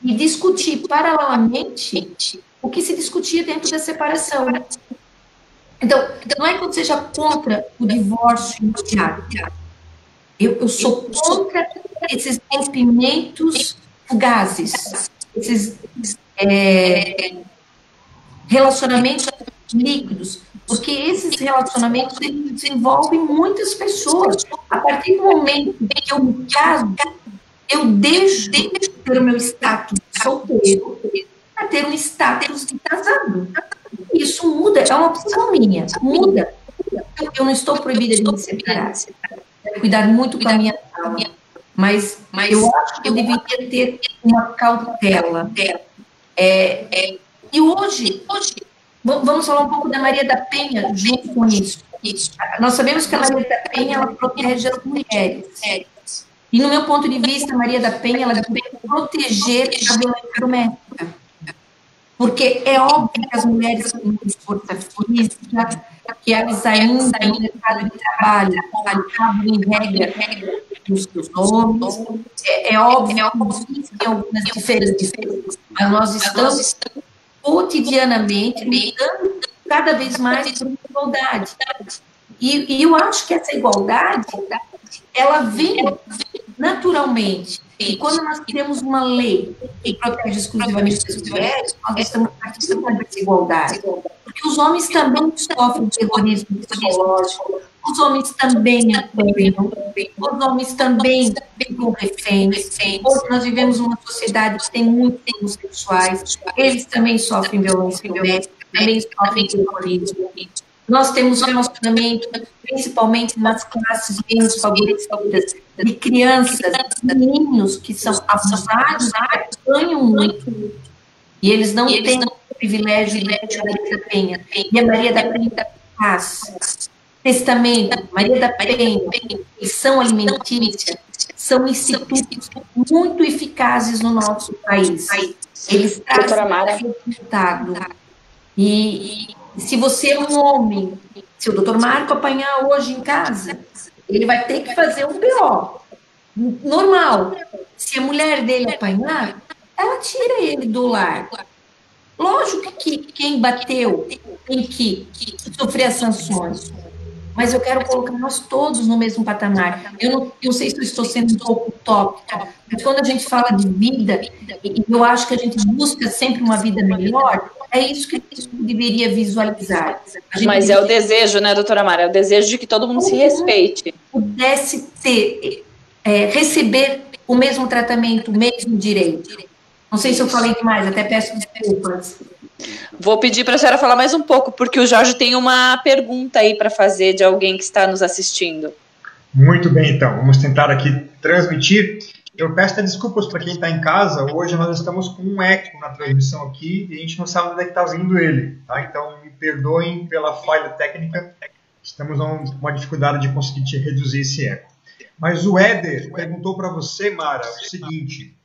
e discutir paralelamente o que se discutia dentro da separação. Então, não é que eu seja contra o divórcio imediato. Eu sou contra esses rompimentos fugazes, esses relacionamentos líquidos, porque esses relacionamentos eles envolvem muitas pessoas. A partir do momento que eu me caso, eu deixo de ter o meu status de solteiro para ter um status de casado. Isso muda, é uma opção minha, muda. Eu não estou proibida de me separar. Cuidar muito com a minha alma, mas eu acho que eu deveria ter uma cautela. E hoje, vamos falar um pouco da Maria da Penha junto com isso. Nós sabemos que a Maria da Penha, ela protege as mulheres. E, no meu ponto de vista, a Maria da Penha, ela deve proteger a violência doméstica. Porque é óbvio que as mulheres têm muita força física, que elas ainda no mercado de trabalho acabam em regra dos seus homens. É óbvio que existem algumas diferenças, mas nós estamos cotidianamente lutando cada vez mais por igualdade. E eu acho que essa igualdade, ela vem naturalmente. E quando nós temos uma lei que protege exclusivamente as mulheres, nós estamos participando dessa igualdade. Porque os homens também sofrem terrorismo psicológico, os homens também apanham, os homens também ficam reféns. Hoje nós vivemos uma sociedade que tem muitos homossexuais, eles também sofrem violência doméstica, também sofrem terrorismo. Nós temos um relacionamento, principalmente nas classes menos favorecidas, de crianças, meninos que são abusados, apanham muito, e eles não têm o privilégio de Maria da Penha. E a Maria da Penha faz testamento, Maria da Penha, pensão alimentícia, são institutos muito eficazes no nosso país. Eles trazem resultado. E se você é um homem, se o doutor Marco apanhar hoje em casa, ele vai ter que fazer um BO. Normal. Se a mulher dele apanhar, ela tira ele do lar. Lógico que quem bateu tem que sofrer as sanções. Mas eu quero colocar nós todos no mesmo patamar. Eu não sei se eu estou sendo um pouco utópica, mas quando a gente fala de vida, e eu acho que a gente busca sempre uma vida melhor, é isso que a gente deveria visualizar. Mas é o desejo, né, doutora Mara? É o desejo de que todo mundo se respeite. Pudesse receber o mesmo tratamento, o mesmo direito. Não sei se eu falei demais, até peço desculpas. Vou pedir para a senhora falar mais um pouco, porque o Jorge tem uma pergunta aí para fazer de alguém que está nos assistindo. Muito bem, então. Vamos tentar aqui transmitir. Eu peço até desculpas para quem está em casa. Hoje nós estamos com um eco na transmissão aqui e a gente não sabe onde é que está vindo ele. Tá? Então, me perdoem pela falha técnica Estamos com uma dificuldade de conseguir te reduzir esse eco. Mas o Éder perguntou para você, Mara, o seguinte: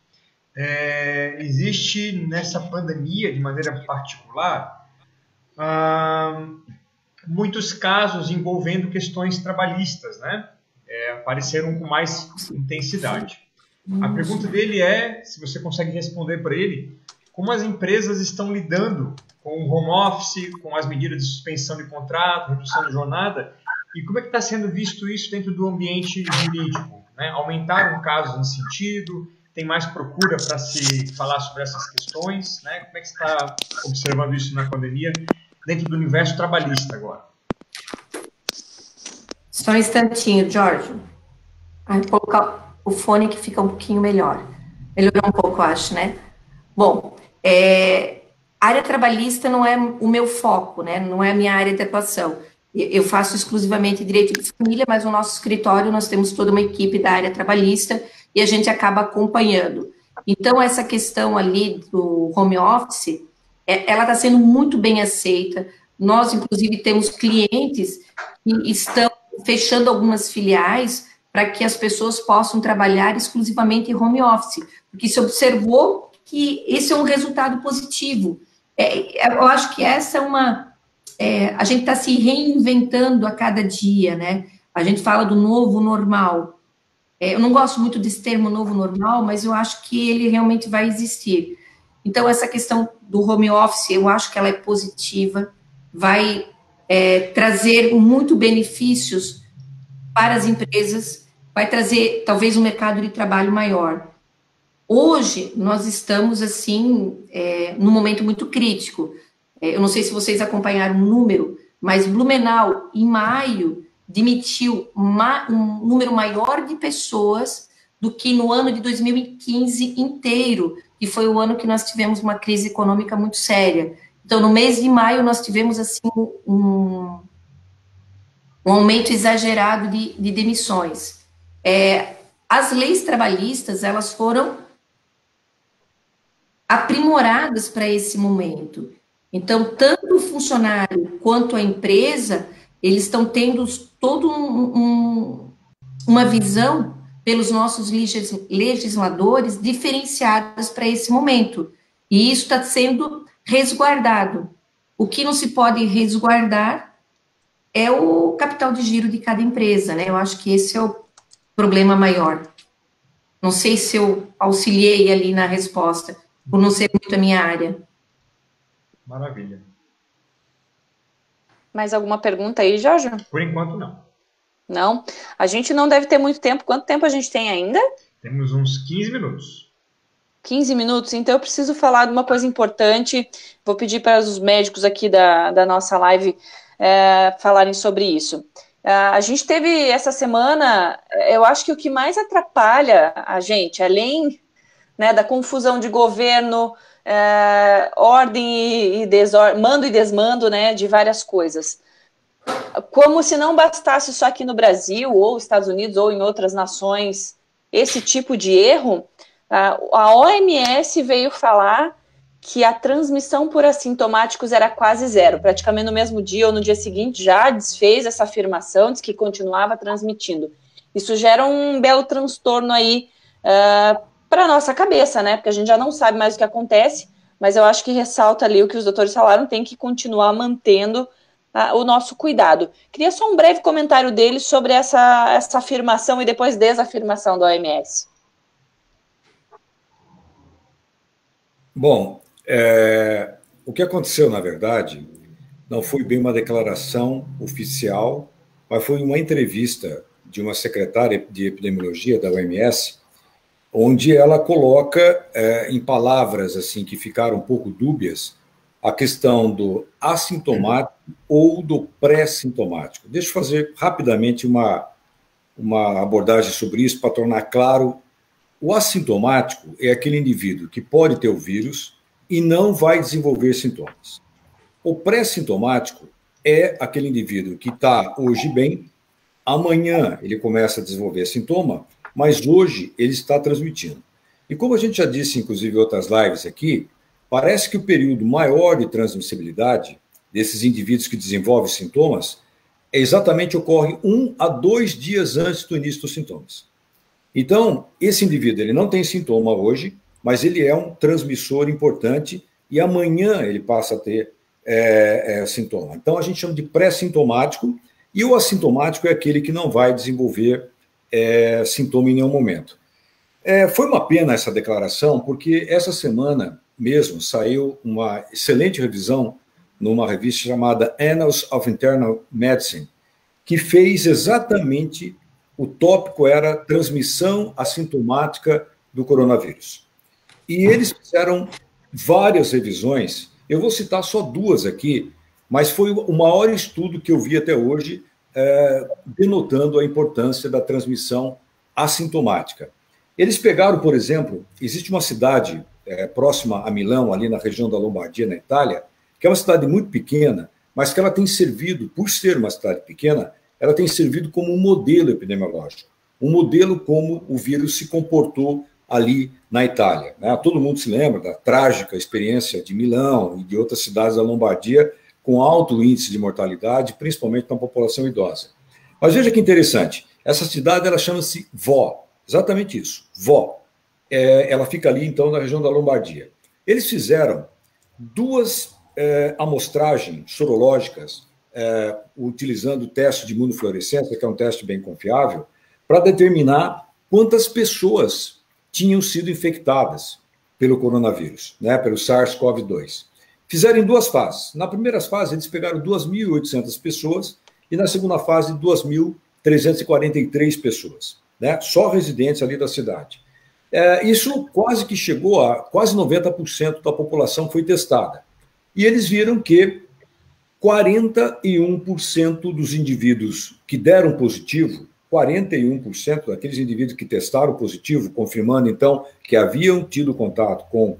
existe nessa pandemia, de maneira particular, muitos casos envolvendo questões trabalhistas, né? Apareceram com mais intensidade. A pergunta dele é, se você consegue responder para ele, como as empresas estão lidando com o home office, com as medidas de suspensão de contrato, redução de jornada, e como é que está sendo visto isso dentro do ambiente jurídico? Né? Aumentaram casos nesse sentido? Tem mais procura para se falar sobre essas questões? Né? Como é que você está observando isso na pandemia dentro do universo trabalhista agora? Só um instantinho, Jorge. Vou colocar o fone que fica um pouquinho melhor. Melhorou um pouco, acho, né? Bom, área trabalhista não é o meu foco, né? Não é a minha área de atuação. Eu faço exclusivamente direito de família, mas no nosso escritório nós temos toda uma equipe da área trabalhista e a gente acaba acompanhando. Então, essa questão ali do home office, ela está sendo muito bem aceita. Nós, inclusive, temos clientes que estão fechando algumas filiais para que as pessoas possam trabalhar exclusivamente em home office, porque se observou que esse é um resultado positivo. Eu acho que essa é uma... a gente está se reinventando a cada dia, né? A gente fala do novo normal. Eu não gosto muito desse termo novo normal, mas eu acho que ele realmente vai existir. Então, essa questão do home office, eu acho que ela é positiva, vai trazer muito benefícios para as empresas, vai trazer, talvez, um mercado de trabalho maior. Hoje, nós estamos, assim, num momento muito crítico. Eu não sei se vocês acompanharam o número, mas Blumenau, em maio, demitiu um número maior de pessoas do que no ano de 2015 inteiro, que foi o ano que nós tivemos uma crise econômica muito séria. Então, no mês de maio, nós tivemos, assim, um aumento exagerado de demissões. As leis trabalhistas, elas foram aprimoradas para esse momento. Então, tanto o funcionário quanto a empresa, eles estão tendo toda uma visão pelos nossos legisladores diferenciadas para esse momento. E isso está sendo resguardado. O que não se pode resguardar é o capital de giro de cada empresa, né? Eu acho que esse é o problema maior. Não sei se eu auxiliei ali na resposta, por não ser muito a minha área. Maravilha. Mais alguma pergunta aí, Jorge? Por enquanto, não. Não? A gente não deve ter muito tempo. Quanto tempo a gente tem ainda? Temos uns 15 minutos. 15 minutos? Então eu preciso falar de uma coisa importante. Vou pedir para os médicos aqui da nossa live falarem sobre isso. A gente teve essa semana, eu acho que o que mais atrapalha a gente, além, né, da confusão de governo, ordem e mando e desmando, né, de várias coisas. Como se não bastasse só aqui no Brasil, ou Estados Unidos, ou em outras nações, esse tipo de erro, a OMS veio falar que a transmissão por assintomáticos era quase zero, praticamente no mesmo dia ou no dia seguinte já desfez essa afirmação, diz que continuava transmitindo. Isso gera um belo transtorno aí para a nossa cabeça, né? Porque a gente já não sabe mais o que acontece, mas eu acho que ressalta ali o que os doutores falaram, tem que continuar mantendo o nosso cuidado. Queria só um breve comentário deles sobre essa afirmação e depois desafirmação da OMS. Bom, o que aconteceu, na verdade, não foi bem uma declaração oficial, mas foi uma entrevista de uma secretária de epidemiologia da OMS, onde ela coloca em palavras assim que ficaram um pouco dúbias a questão do assintomático ou do pré-sintomático. Deixa eu fazer rapidamente uma abordagem sobre isso para tornar claro. O assintomático é aquele indivíduo que pode ter o vírus e não vai desenvolver sintomas. O pré-sintomático é aquele indivíduo que está hoje bem, amanhã ele começa a desenvolver sintoma, mas hoje ele está transmitindo. E como a gente já disse, inclusive, em outras lives aqui, parece que o período maior de transmissibilidade desses indivíduos que desenvolvem sintomas exatamente ocorre 1 a 2 dias antes do início dos sintomas. Então, esse indivíduo ele não tem sintoma hoje, mas ele é um transmissor importante e amanhã ele passa a ter sintoma. Então, a gente chama de pré-sintomático e o assintomático é aquele que não vai desenvolver sintoma em nenhum momento. Foi uma pena essa declaração, porque essa semana mesmo saiu uma excelente revisão numa revista chamada Annals of Internal Medicine, que fez exatamente, o tópico era transmissão assintomática do coronavírus. E eles fizeram várias revisões, eu vou citar só 2 aqui, mas foi o maior estudo que eu vi até hoje, denotando a importância da transmissão assintomática. Eles pegaram, por exemplo, existe uma cidade próxima a Milão, ali na região da Lombardia, na Itália, que é uma cidade muito pequena, mas que ela tem servido, por ser uma cidade pequena, ela tem servido como um modelo epidemiológico, um modelo como o vírus se comportou ali na Itália. Né? Todo mundo se lembra da trágica experiência de Milão e de outras cidades da Lombardia, com alto índice de mortalidade, principalmente na população idosa. Mas veja que interessante, essa cidade ela chama-se Vó, exatamente isso, Vó. Ela fica ali, então, na região da Lombardia. Eles fizeram 2 amostragens sorológicas, utilizando o teste de imunofluorescência, que é um teste bem confiável, para determinar quantas pessoas tinham sido infectadas pelo coronavírus, né, pelo SARS-CoV-2. Fizeram em 2 fases. Na primeira fase, eles pegaram 2.800 pessoas e na segunda fase, 2.343 pessoas, né, só residentes ali da cidade. Isso quase que chegou a quase 90% da população foi testada. E eles viram que 41% dos indivíduos que deram positivo, 41% daqueles indivíduos que testaram positivo, confirmando, então, que haviam tido contato com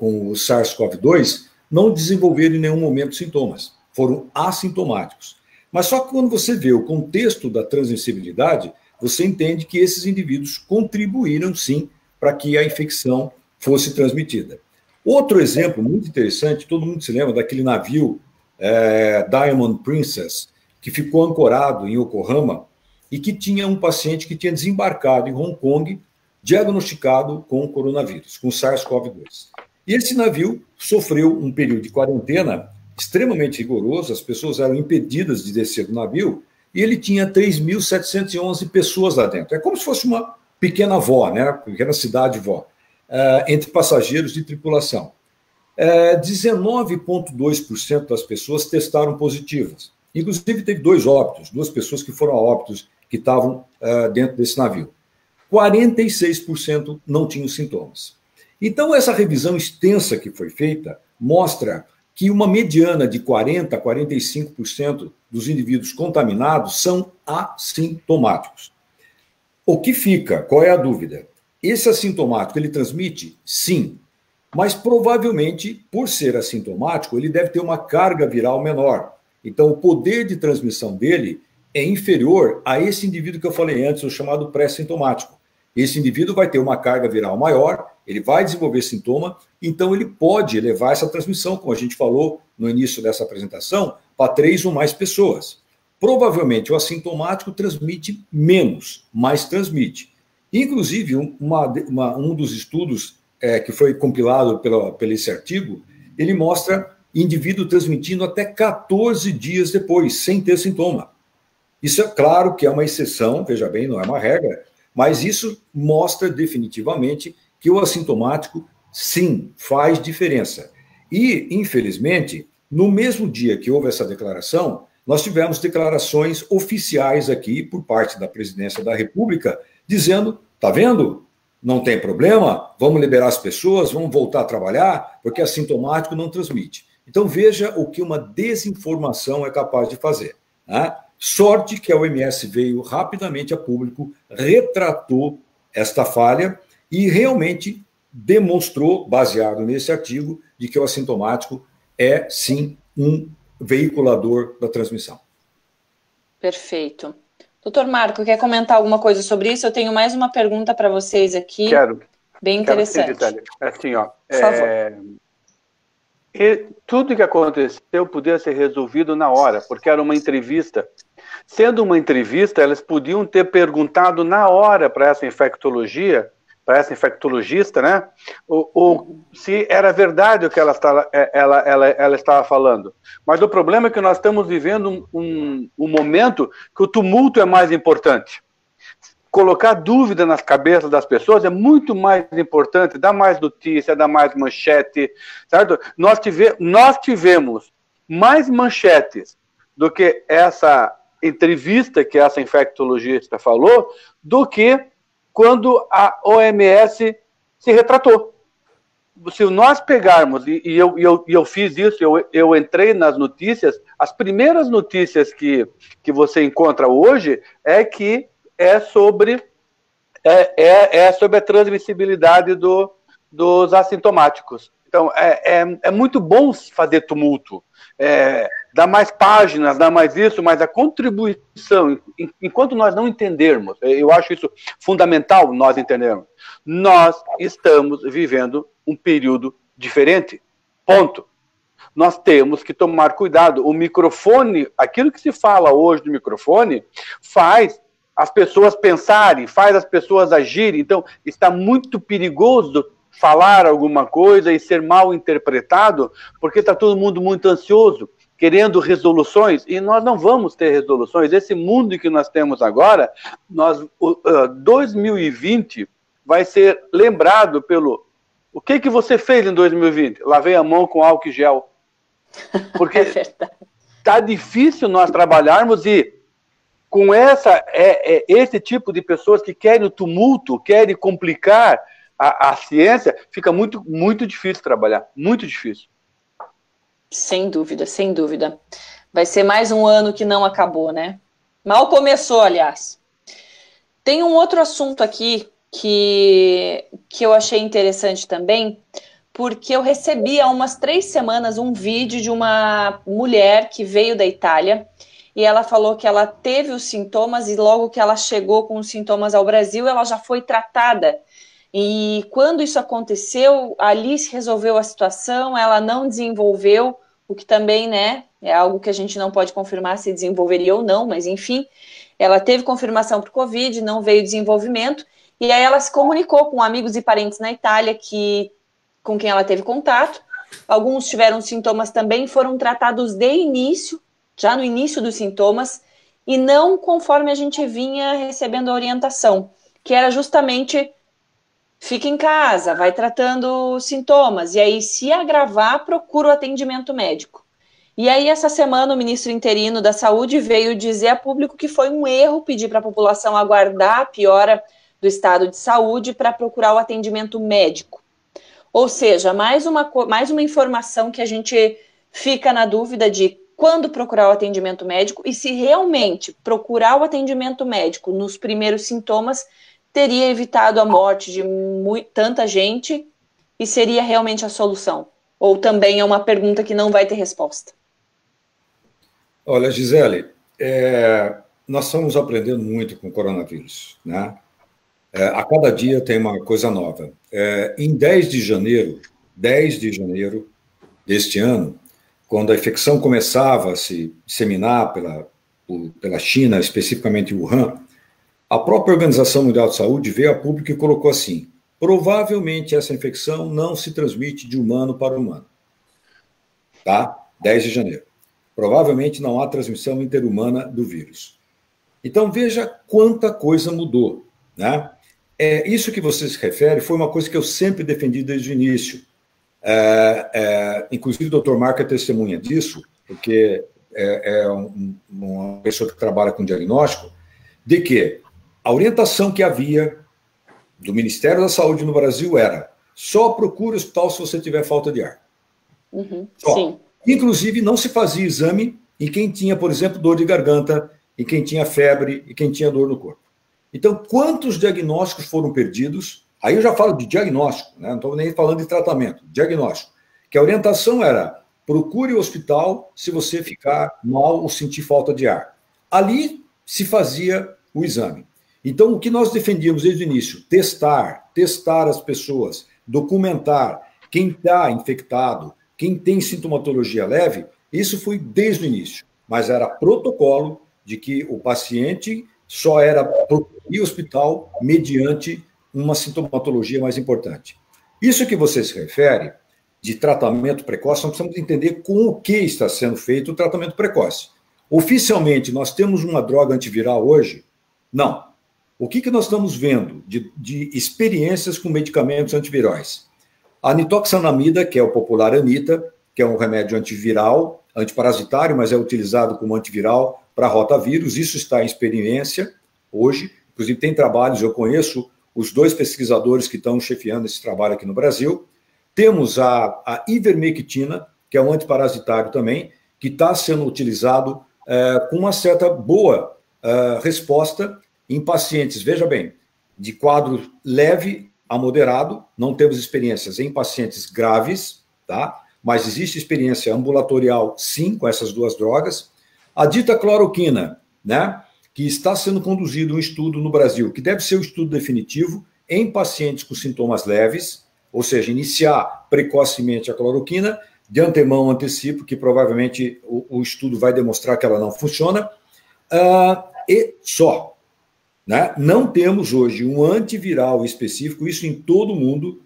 o SARS-CoV-2, não desenvolveram em nenhum momento sintomas, foram assintomáticos. Mas só que quando você vê o contexto da transmissibilidade, você entende que esses indivíduos contribuíram, sim, para que a infecção fosse transmitida. Outro exemplo muito interessante, todo mundo se lembra daquele navio Diamond Princess, que ficou ancorado em Yokohama e que tinha um paciente que tinha desembarcado em Hong Kong, diagnosticado com coronavírus, com SARS-CoV-2. E esse navio sofreu um período de quarentena extremamente rigoroso, as pessoas eram impedidas de descer do navio, e ele tinha 3.711 pessoas lá dentro. É como se fosse uma pequena vó, né? Pequena cidade vó, entre passageiros e tripulação. 19,2% das pessoas testaram positivas. Inclusive, teve 2 óbitos, 2 pessoas que foram a óbitos que estavam dentro desse navio. 46% não tinham sintomas. Então, essa revisão extensa que foi feita mostra que uma mediana de 40% a 45% dos indivíduos contaminados são assintomáticos. O que fica? Qual é a dúvida? Esse assintomático, ele transmite? Sim. Mas, provavelmente, por ser assintomático, ele deve ter uma carga viral menor. Então, o poder de transmissão dele é inferior a esse indivíduo que eu falei antes, o chamado pré-sintomático. Esse indivíduo vai ter uma carga viral maior, ele vai desenvolver sintoma, então ele pode levar essa transmissão, como a gente falou no início dessa apresentação, para 3 ou mais pessoas. Provavelmente o assintomático transmite menos, mas transmite. Inclusive, um dos estudos que foi compilado pelo esse artigo, ele mostra indivíduo transmitindo até 14 dias depois, sem ter sintoma. Isso é claro que é uma exceção, veja bem, não é uma regra, mas isso mostra definitivamente que o assintomático, sim, faz diferença. E, infelizmente, no mesmo dia que houve essa declaração, nós tivemos declarações oficiais aqui por parte da Presidência da República, dizendo, tá vendo? Não tem problema, vamos liberar as pessoas, vamos voltar a trabalhar, porque assintomático não transmite. Então, veja o que uma desinformação é capaz de fazer, né? Sorte que a OMS veio rapidamente a público, retratou esta falha e realmente demonstrou, baseado nesse artigo, de que o assintomático é, sim, um veiculador da transmissão. Perfeito. Doutor Marco, quer comentar alguma coisa sobre isso? Eu tenho mais uma pergunta para vocês aqui. Quero. Bem interessante. Sim, assim, ó, por favor. E tudo que aconteceu podia ser resolvido na hora, porque era uma entrevista. Sendo uma entrevista, elas podiam ter perguntado na hora para essa infectologista, né, se era verdade o que ela estava falando. Mas o problema é que nós estamos vivendo um momento que o tumulto é mais importante. Colocar dúvida nas cabeças das pessoas é muito mais importante, dá mais notícia, dá mais manchete, certo? Nós tivemos mais manchetes do que essa entrevista que essa infectologista falou, do que quando a OMS se retratou. Se nós pegarmos, e eu fiz isso, eu entrei nas notícias, as primeiras notícias que você encontra hoje é sobre a transmissibilidade dos assintomáticos. Então, é muito bom fazer tumulto, dá mais páginas, dá mais isso, mas a contribuição, enquanto nós não entendermos, eu acho isso fundamental nós entendermos, nós estamos vivendo um período diferente, ponto. Nós temos que tomar cuidado. O microfone, aquilo que se fala hoje do microfone, faz as pessoas pensarem, faz as pessoas agirem. Então, está muito perigoso falar alguma coisa e ser mal interpretado, porque está todo mundo muito ansioso, querendo resoluções, e nós não vamos ter resoluções. Esse mundo que nós temos agora, 2020 vai ser lembrado pelo... O que você fez em 2020? Lavei a mão com álcool e gel. Porque está difícil nós trabalharmos e com esse tipo de pessoas que querem o tumulto, querem complicar a ciência, fica muito, muito difícil trabalhar, muito difícil. Sem dúvida, sem dúvida. Vai ser mais um ano que não acabou, né? Mal começou, aliás. Tem um outro assunto aqui que eu achei interessante também, porque eu recebi há umas 3 semanas um vídeo de uma mulher que veio da Itália, e ela falou que ela teve os sintomas e logo que ela chegou com os sintomas ao Brasil, ela já foi tratada. E quando isso aconteceu, ali se resolveu a situação, ela não desenvolveu, o que também, né, é algo que a gente não pode confirmar se desenvolveria ou não, mas enfim, ela teve confirmação para o Covid, não veio desenvolvimento, e aí ela se comunicou com amigos e parentes na Itália com quem ela teve contato. Alguns tiveram sintomas também, foram tratados de início, já no início dos sintomas, e não conforme a gente vinha recebendo a orientação, que era justamente fica em casa, vai tratando os sintomas, e aí se agravar, procura o atendimento médico. E aí essa semana o ministro interino da Saúde veio dizer a público que foi um erro pedir para a população aguardar a piora do estado de saúde para procurar o atendimento médico. Ou seja, mais uma informação que a gente fica na dúvida de quando procurar o atendimento médico e se realmente procurar o atendimento médico nos primeiros sintomas teria evitado a morte de tanta gente e seria realmente a solução? Ou também é uma pergunta que não vai ter resposta? Olha, Gisele, nós estamos aprendendo muito com o coronavírus, né? A cada dia tem uma coisa nova. Em 10 de janeiro deste ano, quando a infecção começava a se disseminar pela China, especificamente Wuhan, a própria Organização Mundial de Saúde veio a público e colocou assim: provavelmente essa infecção não se transmite de humano para humano. Tá? 10 de janeiro. Provavelmente não há transmissão interhumana do vírus. Então, veja quanta coisa mudou, né? Isso que você se refere foi uma coisa que eu sempre defendi desde o início. Inclusive, o Dr. Marco é testemunha disso, porque uma pessoa que trabalha com diagnóstico, de que a orientação que havia do Ministério da Saúde no Brasil era: só procure o hospital se você tiver falta de ar. Sim. Inclusive, não se fazia exame em quem tinha, por exemplo, dor de garganta, em quem tinha febre e quem tinha dor no corpo. Então, quantos diagnósticos foram perdidos? Aí eu já falo de diagnóstico, né? Não estou nem falando de tratamento, diagnóstico. Que a orientação era: procure o hospital se você ficar mal ou sentir falta de ar. Ali se fazia o exame. Então, o que nós defendíamos desde o início: testar as pessoas, documentar quem está infectado, quem tem sintomatologia leve, isso foi desde o início, mas era protocolo de que o paciente só era procurar o hospital mediante uma sintomatologia mais importante. Isso que você se refere de tratamento precoce, nós precisamos entender com o que está sendo feito o tratamento precoce. Oficialmente, nós temos uma droga antiviral hoje? Não. O que nós estamos vendo de experiências com medicamentos antivirais? A nitoxanamida, que é o popular Anita, que é um remédio antiviral, antiparasitário, mas é utilizado como antiviral para rotavírus. Isso está em experiência hoje. Inclusive, tem trabalhos, eu conheço os 2 pesquisadores que estão chefiando esse trabalho aqui no Brasil. Temos a ivermectina, que é um antiparasitário também, que está sendo utilizado com uma certa boa resposta em pacientes, veja bem, de quadro leve a moderado. Não temos experiências em pacientes graves, tá? Mas existe experiência ambulatorial, sim, com essas 2 drogas. A dita cloroquina, né, que está sendo conduzido um estudo no Brasil, que deve ser o estudo definitivo em pacientes com sintomas leves, ou seja, iniciar precocemente a cloroquina, de antemão antecipo que provavelmente o estudo vai demonstrar que ela não funciona, e só. Né? Não temos hoje um antiviral específico, isso em todo o mundo,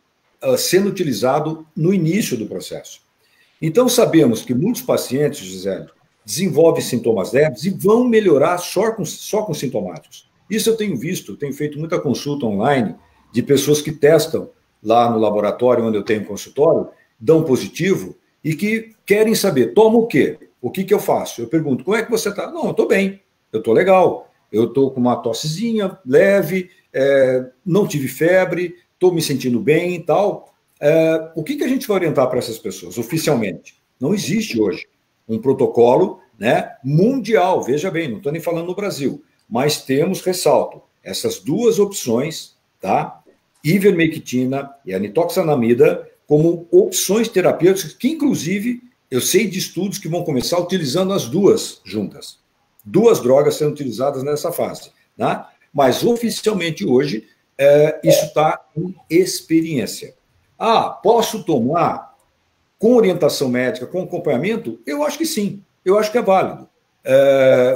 sendo utilizado no início do processo. Então, sabemos que muitos pacientes, Gisele, desenvolvem sintomas leves e vão melhorar só com sintomáticos. Isso eu tenho visto, tenho feito muita consulta online de pessoas que testam lá no laboratório onde eu tenho consultório, dão positivo e que querem saber, toma o quê? O que eu faço? Eu pergunto, como é que você está? Não, eu estou bem, eu estou legal, eu estou com uma tossezinha leve, não tive febre, estou me sentindo bem e tal. O que a gente vai orientar para essas pessoas, oficialmente? Não existe hoje um protocolo, né, mundial, veja bem, não estou nem falando no Brasil, mas temos, ressalto, essas 2 opções, tá? Ivermectina e a nitoxanamida como opções terapêuticas que, inclusive, eu sei de estudos que vão começar utilizando as 2 juntas. 2 drogas sendo utilizadas nessa fase, né? Mas, oficialmente, hoje, isso está em experiência. Posso tomar com orientação médica, com acompanhamento? Eu acho que sim, eu acho que é válido.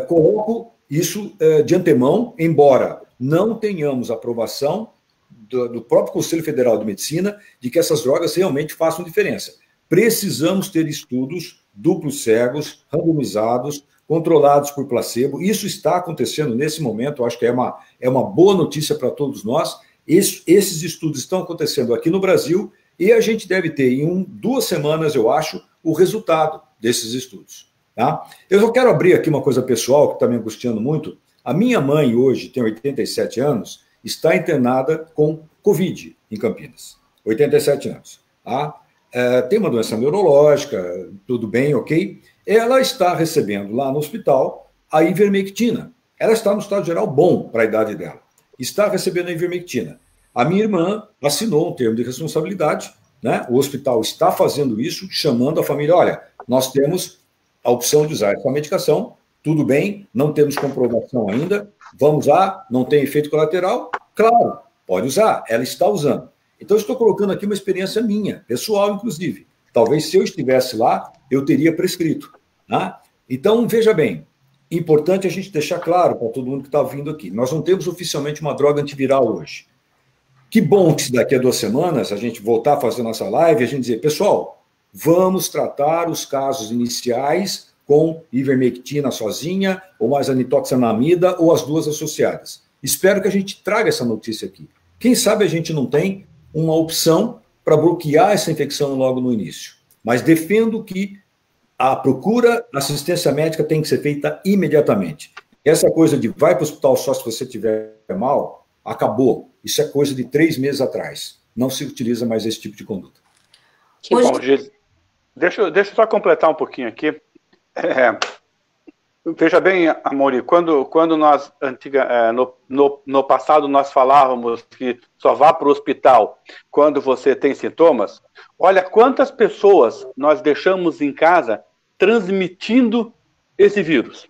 Coloco isso de antemão, embora não tenhamos aprovação do próprio Conselho Federal de Medicina de que essas drogas realmente façam diferença. Precisamos ter estudos duplos cegos, randomizados, controlados por placebo. Isso está acontecendo nesse momento, eu acho que é uma boa notícia para todos nós. Esses estudos estão acontecendo aqui no Brasil e a gente deve ter, em 2 semanas, eu acho, o resultado desses estudos. Tá? Eu só quero abrir aqui uma coisa pessoal que está me angustiando muito. A minha mãe, hoje, tem 87 anos, está internada com Covid em Campinas. 87 anos. Tá? Tem uma doença neurológica, tudo bem, ok? Ela está recebendo lá no hospital a ivermectina. Ela está no estado geral bom para a idade dela. Está recebendo a ivermectina. A minha irmã assinou um termo de responsabilidade, né? O hospital está fazendo isso, chamando a família, olha, nós temos a opção de usar essa medicação, tudo bem, não temos comprovação ainda, vamos lá, não tem efeito colateral? Claro, pode usar, ela está usando. Então, eu estou colocando aqui uma experiência minha, pessoal, inclusive. Talvez, se eu estivesse lá, eu teria prescrito. Né? Então, veja bem, importante a gente deixar claro para todo mundo que está vindo aqui, nós não temos oficialmente uma droga antiviral hoje. Que bom que se daqui a 2 semanas a gente voltar a fazer nossa live e a gente dizer, pessoal, vamos tratar os casos iniciais com ivermectina sozinha, ou mais a nitoxanamida, ou as 2 associadas. Espero que a gente traga essa notícia aqui. Quem sabe a gente não tem uma opção para bloquear essa infecção logo no início. Mas defendo que a procura, a assistência médica tem que ser feita imediatamente. Essa coisa de vai para o hospital só se você estiver mal, acabou. Isso é coisa de 3 meses atrás. Não se utiliza mais esse tipo de conduta. Bom, Gis, deixa eu só completar um pouquinho aqui. Veja bem, Amaury, quando nós, no passado, nós falávamos que só vá para o hospital quando você tem sintomas, olha quantas pessoas nós deixamos em casa transmitindo esse vírus.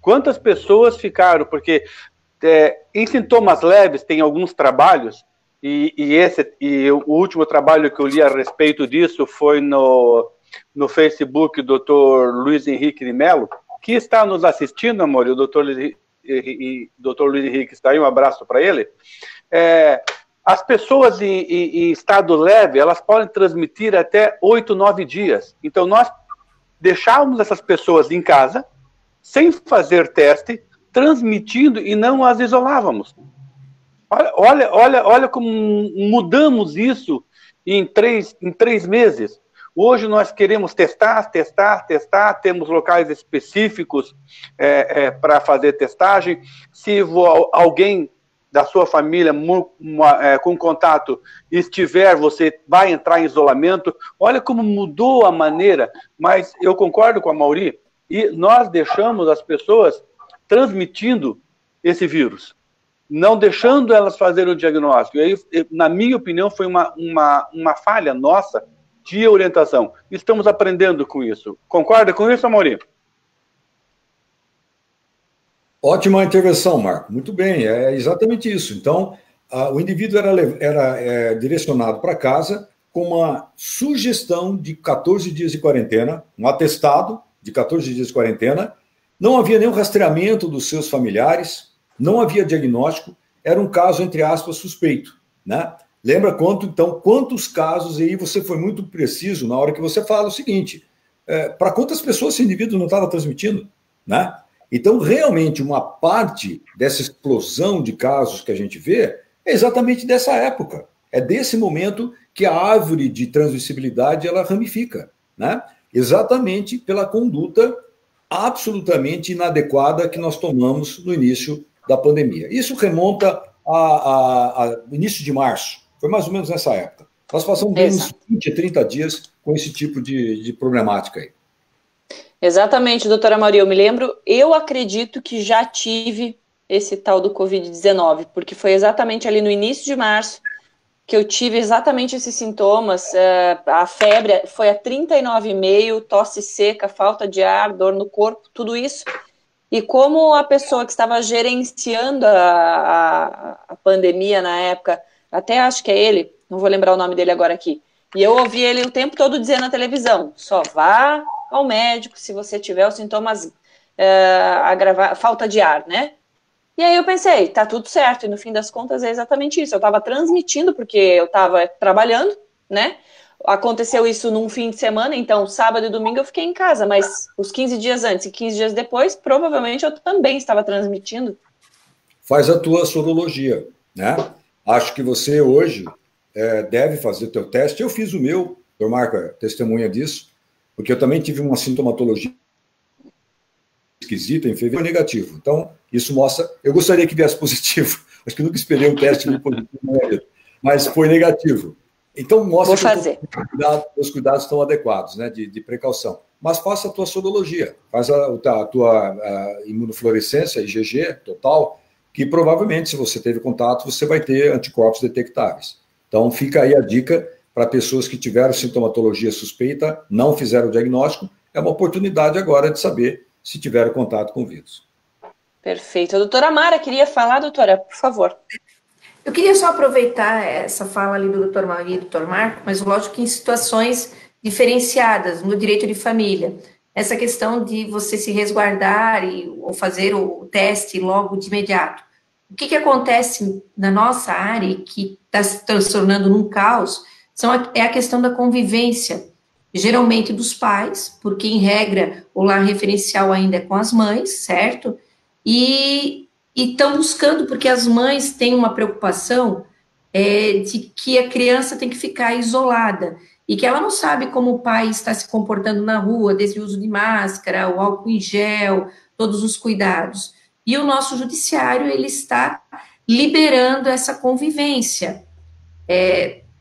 Quantas pessoas ficaram, porque em sintomas leves tem alguns trabalhos, e o último trabalho que eu li a respeito disso foi no no Facebook, o doutor Luiz Henrique de Mello, que está nos assistindo, amor, e o doutor Luiz Henrique está aí, um abraço para ele. As pessoas em estado leve, elas podem transmitir até 8, 9 dias. Então, nós deixávamos essas pessoas em casa, sem fazer teste, transmitindo e não as isolávamos. Olha como mudamos isso em 3 meses. Hoje nós queremos testar, temos locais específicos para fazer testagem. Se alguém da sua família com contato estiver, você vai entrar em isolamento. Olha como mudou a maneira, mas eu concordo com a Mauri, e nós deixamos as pessoas transmitindo esse vírus, não deixando elas fazerem o diagnóstico. E aí, na minha opinião, foi uma falha nossa de orientação. Estamos aprendendo com isso. Concorda com isso, Mauri? Ótima intervenção, Marco. Muito bem, é exatamente isso. Então, o indivíduo era direcionado para casa com uma sugestão de 14 dias de quarentena, um atestado de 14 dias de quarentena. Não havia nenhum rastreamento dos seus familiares, não havia diagnóstico, era um caso, entre aspas, suspeito, né? Lembra quantos casos, e aí você foi muito preciso na hora que você fala o seguinte, para quantas pessoas esse indivíduo não estava transmitindo, né? Então, realmente, uma parte dessa explosão de casos que a gente vê é exatamente dessa época. É desse momento que a árvore de transmissibilidade ela ramifica, né? Exatamente pela conduta absolutamente inadequada que nós tomamos no início da pandemia. Isso remonta a início de março, foi mais ou menos nessa época. Nós passamos uns 20, 30 dias com esse tipo de problemática aí. Exatamente, doutora Mauri, eu acredito que já tive esse tal do Covid-19, porque foi exatamente ali no início de março que eu tive exatamente esses sintomas, a febre foi a 39,5, tosse seca, falta de ar, dor no corpo, tudo isso. E como a pessoa que estava gerenciando a pandemia na época, até acho que é ele, não vou lembrar o nome dele agora aqui, e eu ouvi ele o tempo todo dizer na televisão, só vá ao médico se você tiver os sintomas falta de ar, né? E aí eu pensei, tá tudo certo, e no fim das contas é exatamente isso, eu estava transmitindo porque eu estava trabalhando, né? Aconteceu isso num fim de semana, então sábado e domingo eu fiquei em casa, mas os 15 dias antes e 15 dias depois, provavelmente eu também estava transmitindo. Faz a tua sorologia, né? Acho que você hoje deve fazer o teu teste. Eu fiz o meu, o Marco é testemunha disso, porque eu também tive uma sintomatologia esquisita em fevereiro, negativo. Então, isso mostra... Eu gostaria que viesse positivo. Acho que nunca esperei um teste positivo na minha vida. Mas foi negativo. Então, mostra que os cuidados estão adequados, né, de precaução. Mas faça a tua sorologia. Faz a tua imunofluorescência, IgG, total, que provavelmente, se você teve contato, você vai ter anticorpos detectáveis. Então, fica aí a dica para pessoas que tiveram sintomatologia suspeita, não fizeram o diagnóstico, é uma oportunidade agora de saber se tiveram contato com o vírus. Perfeito. A doutora Mara queria falar, doutora, por favor. Eu queria só aproveitar essa fala ali do doutor Mauri e do doutor Marco, mas lógico que em situações diferenciadas, no direito de família. Essa questão de você se resguardar ou fazer o teste logo de imediato. O que acontece na nossa área, que está se transformando num caos, é a questão da convivência, geralmente dos pais, porque em regra o lar referencial ainda é com as mães, certo? E estão buscando, porque as mães têm uma preocupação de que a criança tem que ficar isolada, e que ela não sabe como o pai está se comportando na rua, desde o uso de máscara, o álcool em gel, todos os cuidados. E o nosso judiciário, ele está liberando essa convivência.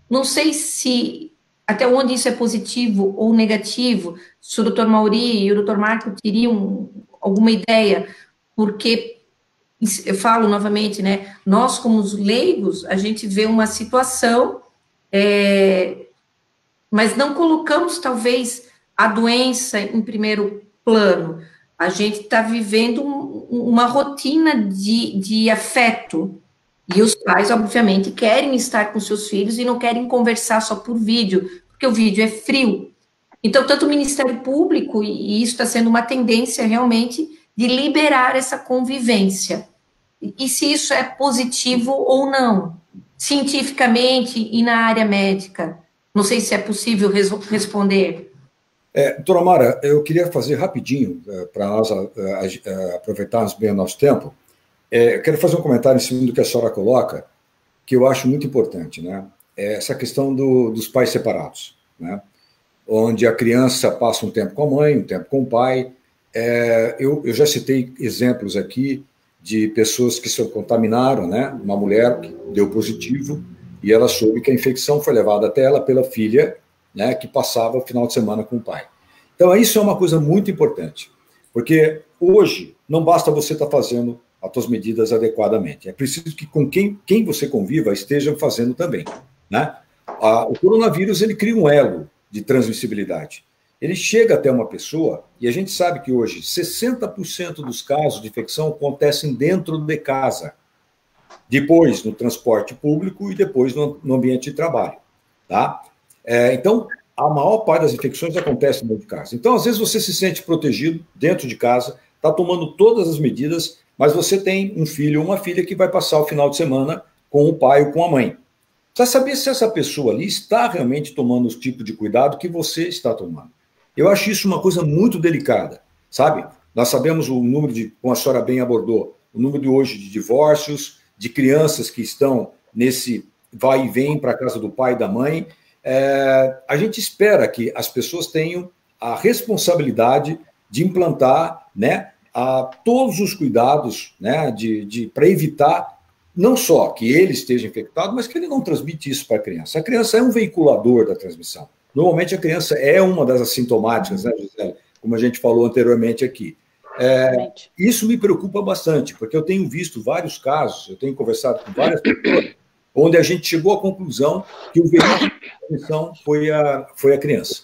Não sei se até onde isso é positivo ou negativo, se o doutor Mauri e o doutor Marco teriam alguma ideia, porque, eu falo novamente, né, nós como os leigos, a gente vê uma situação, mas não colocamos talvez a doença em primeiro plano. A gente está vivendo uma rotina de afeto, e os pais, obviamente, querem estar com seus filhos e não querem conversar só por vídeo, porque o vídeo é frio. Então, tanto o Ministério Público, e isso está sendo uma tendência realmente, de liberar essa convivência. E se isso é positivo ou não, cientificamente e na área médica? Não sei se é possível responder. Doutora Mara, eu queria fazer rapidinho, para nós aproveitarmos bem o nosso tempo. Eu quero fazer um comentário em cima do que a senhora coloca, que eu acho muito importante, né? Essa questão dos pais separados, né? Onde a criança passa um tempo com a mãe, um tempo com o pai. Eu já citei exemplos aqui de pessoas que se contaminaram, né? Uma mulher que deu positivo e ela soube que a infecção foi levada até ela pela filha, né? Que passava o final de semana com o pai. Então, isso é uma coisa muito importante, porque hoje não basta você estar fazendo as suas medidas adequadamente. É preciso que com quem você conviva estejam fazendo também, né? O coronavírus, ele cria um elo de transmissibilidade. Ele chega até uma pessoa, e a gente sabe que hoje 60% dos casos de infecção acontecem dentro de casa, depois no transporte público e depois no ambiente de trabalho, tá? Então, a maior parte das infecções acontece dentro de casa. Então, às vezes você se sente protegido dentro de casa, está tomando todas as medidas, mas você tem um filho ou uma filha que vai passar o final de semana com o pai ou com a mãe. Precisa saber se essa pessoa ali está realmente tomando o tipo de cuidado que você está tomando. Eu acho isso uma coisa muito delicada, sabe? Nós sabemos o número como a senhora bem abordou, o número de hoje de divórcios, de crianças que estão nesse vai e vem para a casa do pai e da mãe. A gente espera que as pessoas tenham a responsabilidade de implantar, né, todos os cuidados, né, para evitar não só que ele esteja infectado, mas que ele não transmite isso para a criança. A criança é um veiculador da transmissão. Normalmente a criança é uma das assintomáticas, né, Gisele? Como a gente falou anteriormente aqui. Isso me preocupa bastante, porque eu tenho visto vários casos, eu tenho conversado com várias pessoas, onde a gente chegou à conclusão que o veículo da transmissão foi a criança.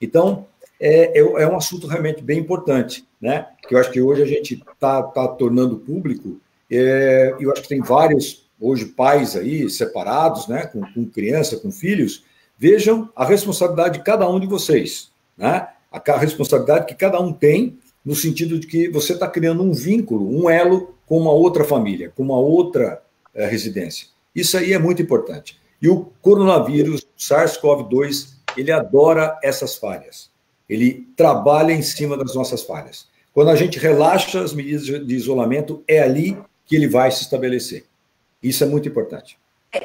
Então, é um assunto realmente bem importante, né? Que eu acho que hoje a gente está tornando público. Eu acho que tem vários, hoje, pais aí separados, né, com criança, com filhos. Vejam a responsabilidade de cada um de vocês, né? A responsabilidade que cada um tem, no sentido de que você está criando um vínculo, um elo com uma outra família, com uma outra residência. Isso aí é muito importante. E o coronavírus, o SARS-CoV-2, ele adora essas falhas. Ele trabalha em cima das nossas falhas. Quando a gente relaxa as medidas de isolamento, é ali que ele vai se estabelecer. Isso é muito importante.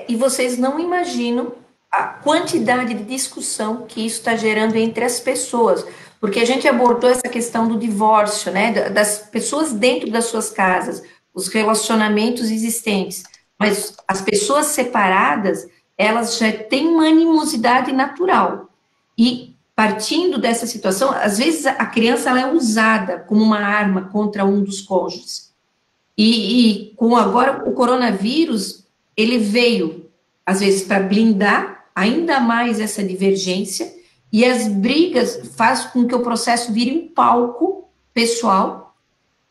E vocês não imaginam a quantidade de discussão que isso está gerando entre as pessoas, porque a gente abordou essa questão do divórcio, né, das pessoas dentro das suas casas, os relacionamentos existentes, mas as pessoas separadas, elas já têm uma animosidade natural. E partindo dessa situação, às vezes a criança ela é usada como uma arma contra um dos cônjuges. E com agora o coronavírus, ele veio, às vezes, para blindar ainda mais essa divergência, e as brigas fazem com que o processo vire um palco pessoal,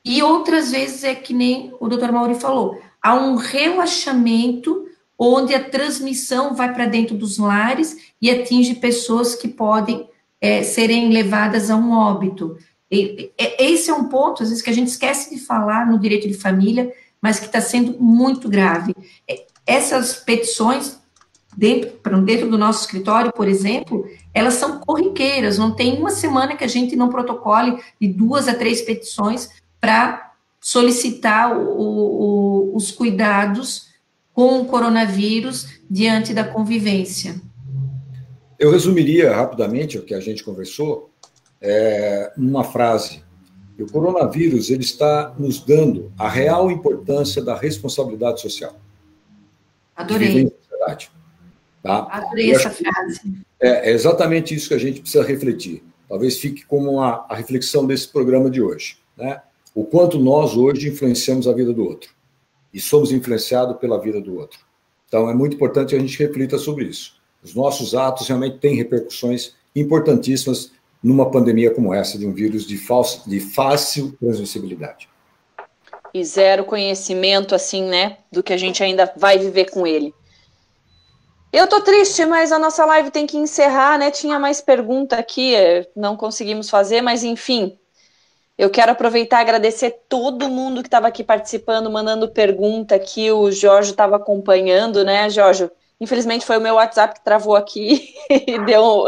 e outras vezes é que nem o Dr. Mauri falou, há um relaxamento onde a transmissão vai para dentro dos lares e atinge pessoas que podem serem levadas a um óbito. Esse é um ponto, às vezes, que a gente esquece de falar no direito de família, mas que está sendo muito grave. Essas petições, dentro do nosso escritório, por exemplo, elas são corriqueiras, não tem uma semana que a gente não protocole de 2 a 3 petições para solicitar os cuidados com o coronavírus diante da convivência. Eu resumiria rapidamente o que a gente conversou numa frase. O coronavírus ele está nos dando a real importância da responsabilidade social. Adorei. Tá? Adorei essa frase. É exatamente isso que a gente precisa refletir. Talvez fique como a reflexão desse programa de hoje, né? O quanto nós hoje influenciamos a vida do outro. E somos influenciados pela vida do outro. Então, é muito importante que a gente reflita sobre isso. Os nossos atos realmente têm repercussões importantíssimas numa pandemia como essa, de um vírus de fácil transmissibilidade. E zero conhecimento, assim, né, do que a gente ainda vai viver com ele. Eu tô triste, mas a nossa live tem que encerrar, né? Tinha mais pergunta aqui, não conseguimos fazer, mas enfim. Eu quero aproveitar e agradecer todo mundo que estava aqui participando, mandando pergunta aqui. O Jorge estava acompanhando, né, Jorge? Infelizmente foi o meu WhatsApp que travou aqui e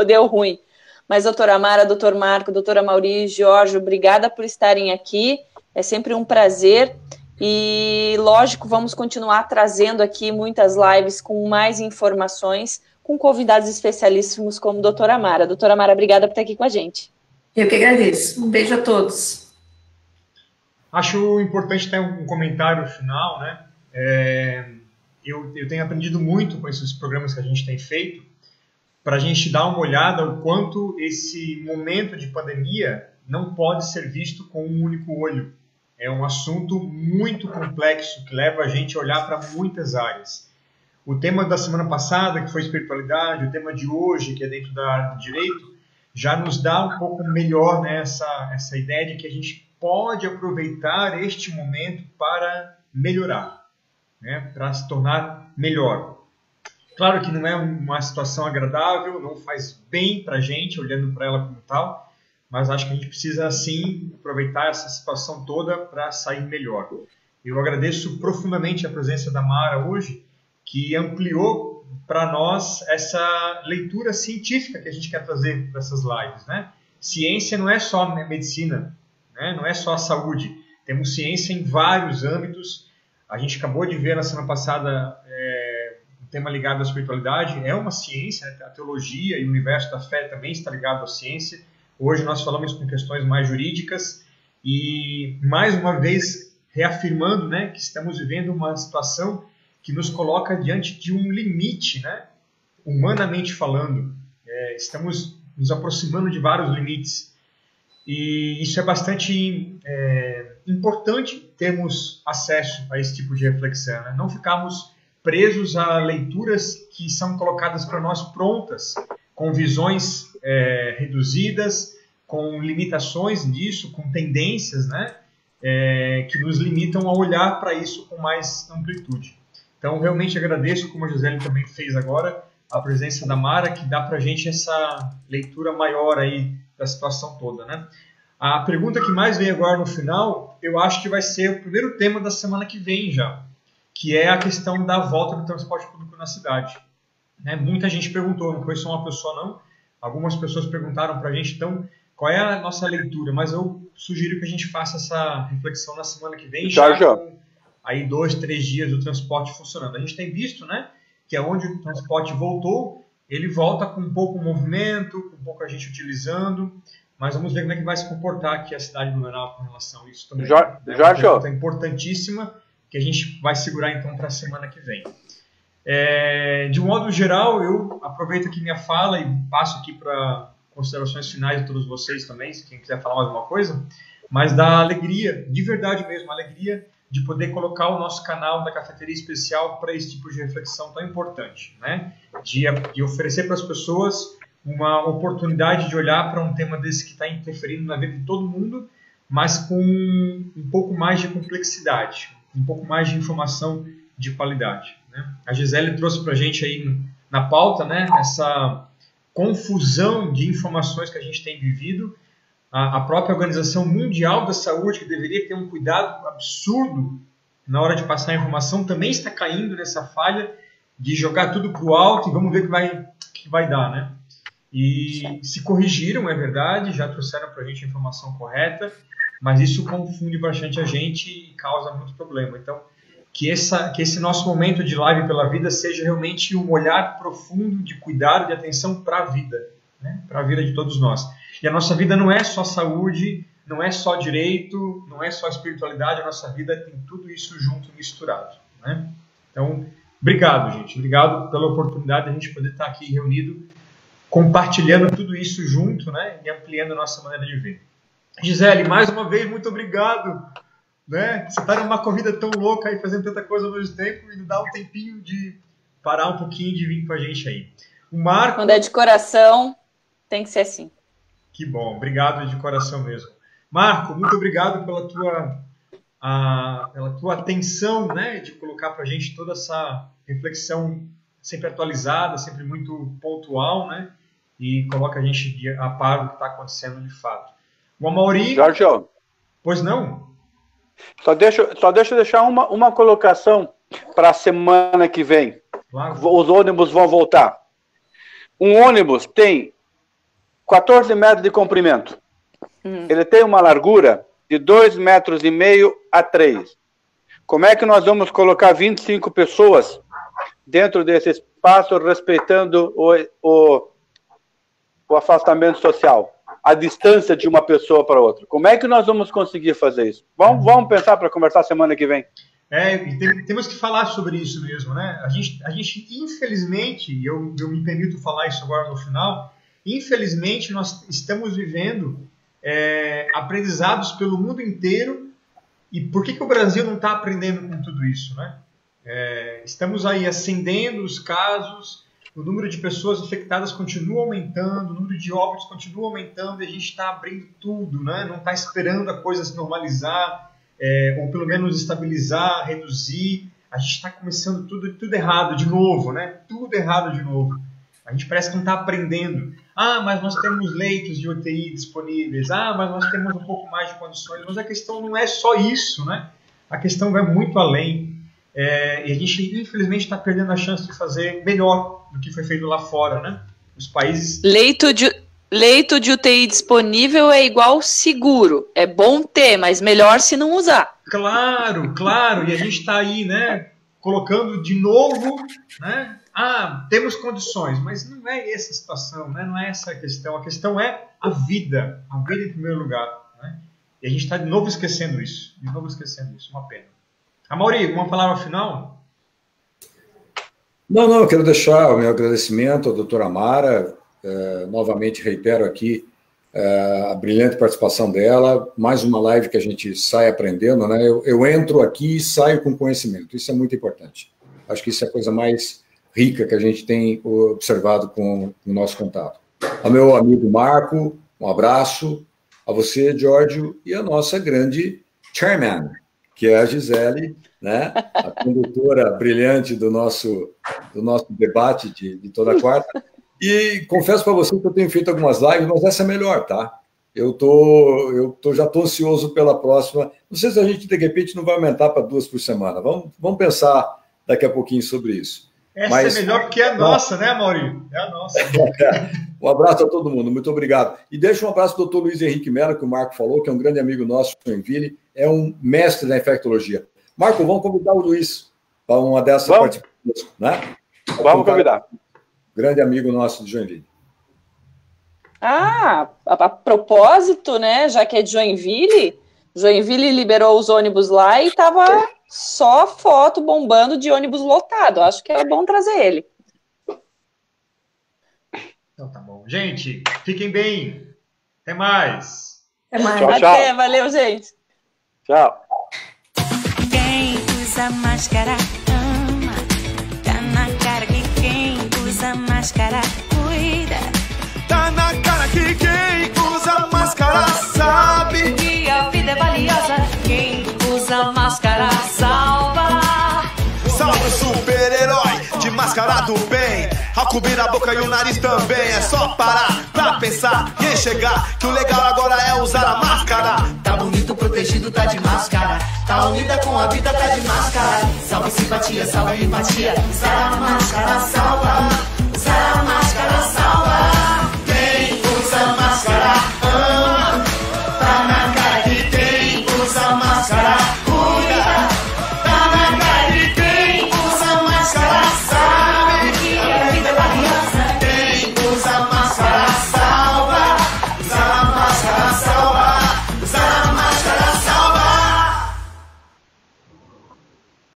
deu ruim. Mas doutora Mara, doutor Marco, doutora Mauri, Jorge, obrigada por estarem aqui. É sempre um prazer. E, lógico, vamos continuar trazendo aqui muitas lives com mais informações, com convidados especialíssimos como a doutora Mara. Doutora Mara, obrigada por estar aqui com a gente. Eu que agradeço. Um beijo a todos. Acho importante ter um comentário final, né? Eu tenho aprendido muito com esses programas que a gente tem feito, para a gente dar uma olhada o quanto esse momento de pandemia não pode ser visto com um único olho. É um assunto muito complexo que leva a gente a olhar para muitas áreas. O tema da semana passada, que foi espiritualidade, o tema de hoje, que é dentro da área do direito, já nos dá um pouco melhor, né, essa ideia de que a gente pode aproveitar este momento para melhorar, né, para se tornar melhor. Claro que não é uma situação agradável, não faz bem para a gente, olhando para ela como tal, mas acho que a gente precisa, sim, aproveitar essa situação toda para sair melhor. Eu agradeço profundamente a presença da Mara hoje, que ampliou para nós essa leitura científica que a gente quer trazer para essas lives, né? Ciência não é só a medicina, né? Não é só a saúde. Temos ciência em vários âmbitos. A gente acabou de ver na semana passada um tema ligado à espiritualidade. É uma ciência, né? A teologia e o universo da fé também está ligado à ciência. Hoje nós falamos com questões mais jurídicas e, mais uma vez, reafirmando, né, que estamos vivendo uma situação que nos coloca diante de um limite, né, humanamente falando. Estamos nos aproximando de vários limites e isso é bastante importante termos acesso a esse tipo de reflexão, né? Não ficarmos presos a leituras que são colocadas para nós prontas, com visões reduzidas, com limitações disso, com tendências, né, que nos limitam a olhar para isso com mais amplitude. Então, realmente agradeço, como a Gisele também fez agora, a presença da Mara, que dá para a gente essa leitura maior aí da situação toda, né? A pergunta que mais veio agora no final, eu acho que vai ser o primeiro tema da semana que vem já, que é a questão da volta do transporte público na cidade. Né? Muita gente perguntou, não foi só uma pessoa não, algumas pessoas perguntaram para a gente, então, qual é a nossa leitura, mas eu sugiro que a gente faça essa reflexão na semana que vem, já com aí 2, 3 dias do transporte funcionando. A gente tem visto, né, que é onde o transporte voltou, ele volta com pouco movimento, com pouca gente utilizando, mas vamos ver como é que vai se comportar aqui a cidade de Blumenau com relação a isso também. É uma pergunta importantíssima que a gente vai segurar então para a semana que vem. De um modo geral, eu aproveito aqui minha fala e passo aqui para considerações finais de todos vocês também, se quem quiser falar mais alguma coisa, mas da alegria, de verdade mesmo, a alegria de poder colocar o nosso canal da Cafeteria Especial para esse tipo de reflexão tão importante, né? De oferecer para as pessoas uma oportunidade de olhar para um tema desse que está interferindo na vida de todo mundo, mas com um pouco mais de complexidade, um pouco mais de informação de qualidade, né? A Gisele trouxe para a gente aí na pauta, né, essa confusão de informações que a gente tem vivido. A própria Organização Mundial da Saúde, que deveria ter um cuidado absurdo na hora de passar a informação, também está caindo nessa falha de jogar tudo para o alto e vamos ver o que vai dar, né? E se corrigiram, é verdade, já trouxeram para a gente a informação correta, mas isso confunde bastante a gente e causa muito problema. Então, que esse nosso momento de live pela vida seja realmente um olhar profundo de cuidado, de atenção para a vida, né? Para a vida de todos nós. E a nossa vida não é só saúde, não é só direito, não é só espiritualidade, a nossa vida tem tudo isso junto, misturado, né? Então, obrigado, gente. Obrigado pela oportunidade de a gente poder estar aqui reunido, compartilhando tudo isso junto, né? E ampliando a nossa maneira de ver. Gisele, mais uma vez, muito obrigado. Né? Você está numa corrida tão louca aí, fazendo tanta coisa ao mesmo tempo e não dá um tempinho de parar um pouquinho de vir com a gente aí. O Marco... Quando é de coração, tem que ser assim. Que bom, obrigado de coração mesmo. Marco, muito obrigado pela tua atenção, né, de colocar para a gente toda essa reflexão sempre atualizada, sempre muito pontual, né? E coloca a gente a par do que está acontecendo de fato. O Amaury... Jorge, pois não? Só deixa eu deixar uma colocação para a semana que vem. Claro. Os ônibus vão voltar. Um ônibus tem 14 metros de comprimento. Ele tem uma largura de 2,5 metros a 3. Como é que nós vamos colocar 25 pessoas dentro desse espaço, respeitando o afastamento social, a distância de uma pessoa para outra? Como é que nós vamos conseguir fazer isso? Vamos pensar para conversar semana que vem. Temos que falar sobre isso mesmo, né? A gente infelizmente, eu me permito falar isso agora no final, infelizmente nós estamos vivendo aprendizados pelo mundo inteiro. E por que o Brasil não está aprendendo com tudo isso, né? Estamos aí ascendendo os casos, o número de pessoas infectadas continua aumentando, o número de óbitos continua aumentando, e a gente está abrindo tudo, né? Não está esperando a coisa se normalizar, ou pelo menos estabilizar, reduzir. A gente está começando tudo errado de novo, né? Tudo errado de novo. A gente parece que não está aprendendo. Mas nós temos leitos de UTI disponíveis. Mas nós temos um pouco mais de condições. Mas a questão não é só isso, né? A questão vai muito além. E a gente, infelizmente, está perdendo a chance de fazer melhor do que foi feito lá fora, né? Os países... Leito de UTI disponível é igual seguro. É bom ter, mas melhor se não usar. Claro. E a gente está aí, né? Colocando de novo, né? Temos condições, mas não é essa a situação, né? Não é essa a questão. A questão é a vida em primeiro lugar, né? E a gente está de novo esquecendo isso, uma pena. Amaury, uma palavra final? Não, eu quero deixar o meu agradecimento à doutora Mara, novamente reitero aqui a brilhante participação dela, mais uma live que a gente sai aprendendo, né? Eu entro aqui e saio com conhecimento, isso é muito importante. Acho que isso é a coisa mais rica que a gente tem observado com o nosso contato. Ao meu amigo Marco, um abraço, a você, Giorgio, e a nossa grande chairman, que é a Gisele, né? A condutora brilhante do nosso debate de toda quarta. E confesso para você que eu tenho feito algumas lives, mas essa é melhor, tá? Já estou ansioso pela próxima. Não sei se a gente, de repente, não vai aumentar para 2 por semana. Vamos pensar daqui a pouquinho sobre isso. Essa é melhor porque é a nossa, né, Maurício? É a nossa. Um abraço a todo mundo, muito obrigado. E deixa um abraço para o Dr. Luiz Henrique Mello, que o Marco falou, que é um grande amigo nosso em Joinville, é um mestre da infectologia. Marco, vamos convidar o Luiz para uma dessas participações, né? Vamos convidar. Grande amigo nosso de Joinville. A propósito, né, já que é de Joinville liberou os ônibus lá e estava só foto bombando de ônibus lotado. Acho que é bom trazer ele. Então tá bom. Gente, fiquem bem. Até mais. Tchau. Até, valeu, gente. Tchau. Quem usa máscara ama. Tá na cara que quem usa máscara cuida. Tá na cara que quem usa máscara sabe que a vida é valiosa. Quem usa máscara salva. Salve o super-herói de máscara do bem. Ao cobrir a boca e o nariz também. É só parar pra pensar e enxergar que o legal agora é usar a máscara. Tá bonito, protegido, tá de máscara. Tá unida com a vida, tá de máscara. Salve simpatia, salve empatia. Usar a máscara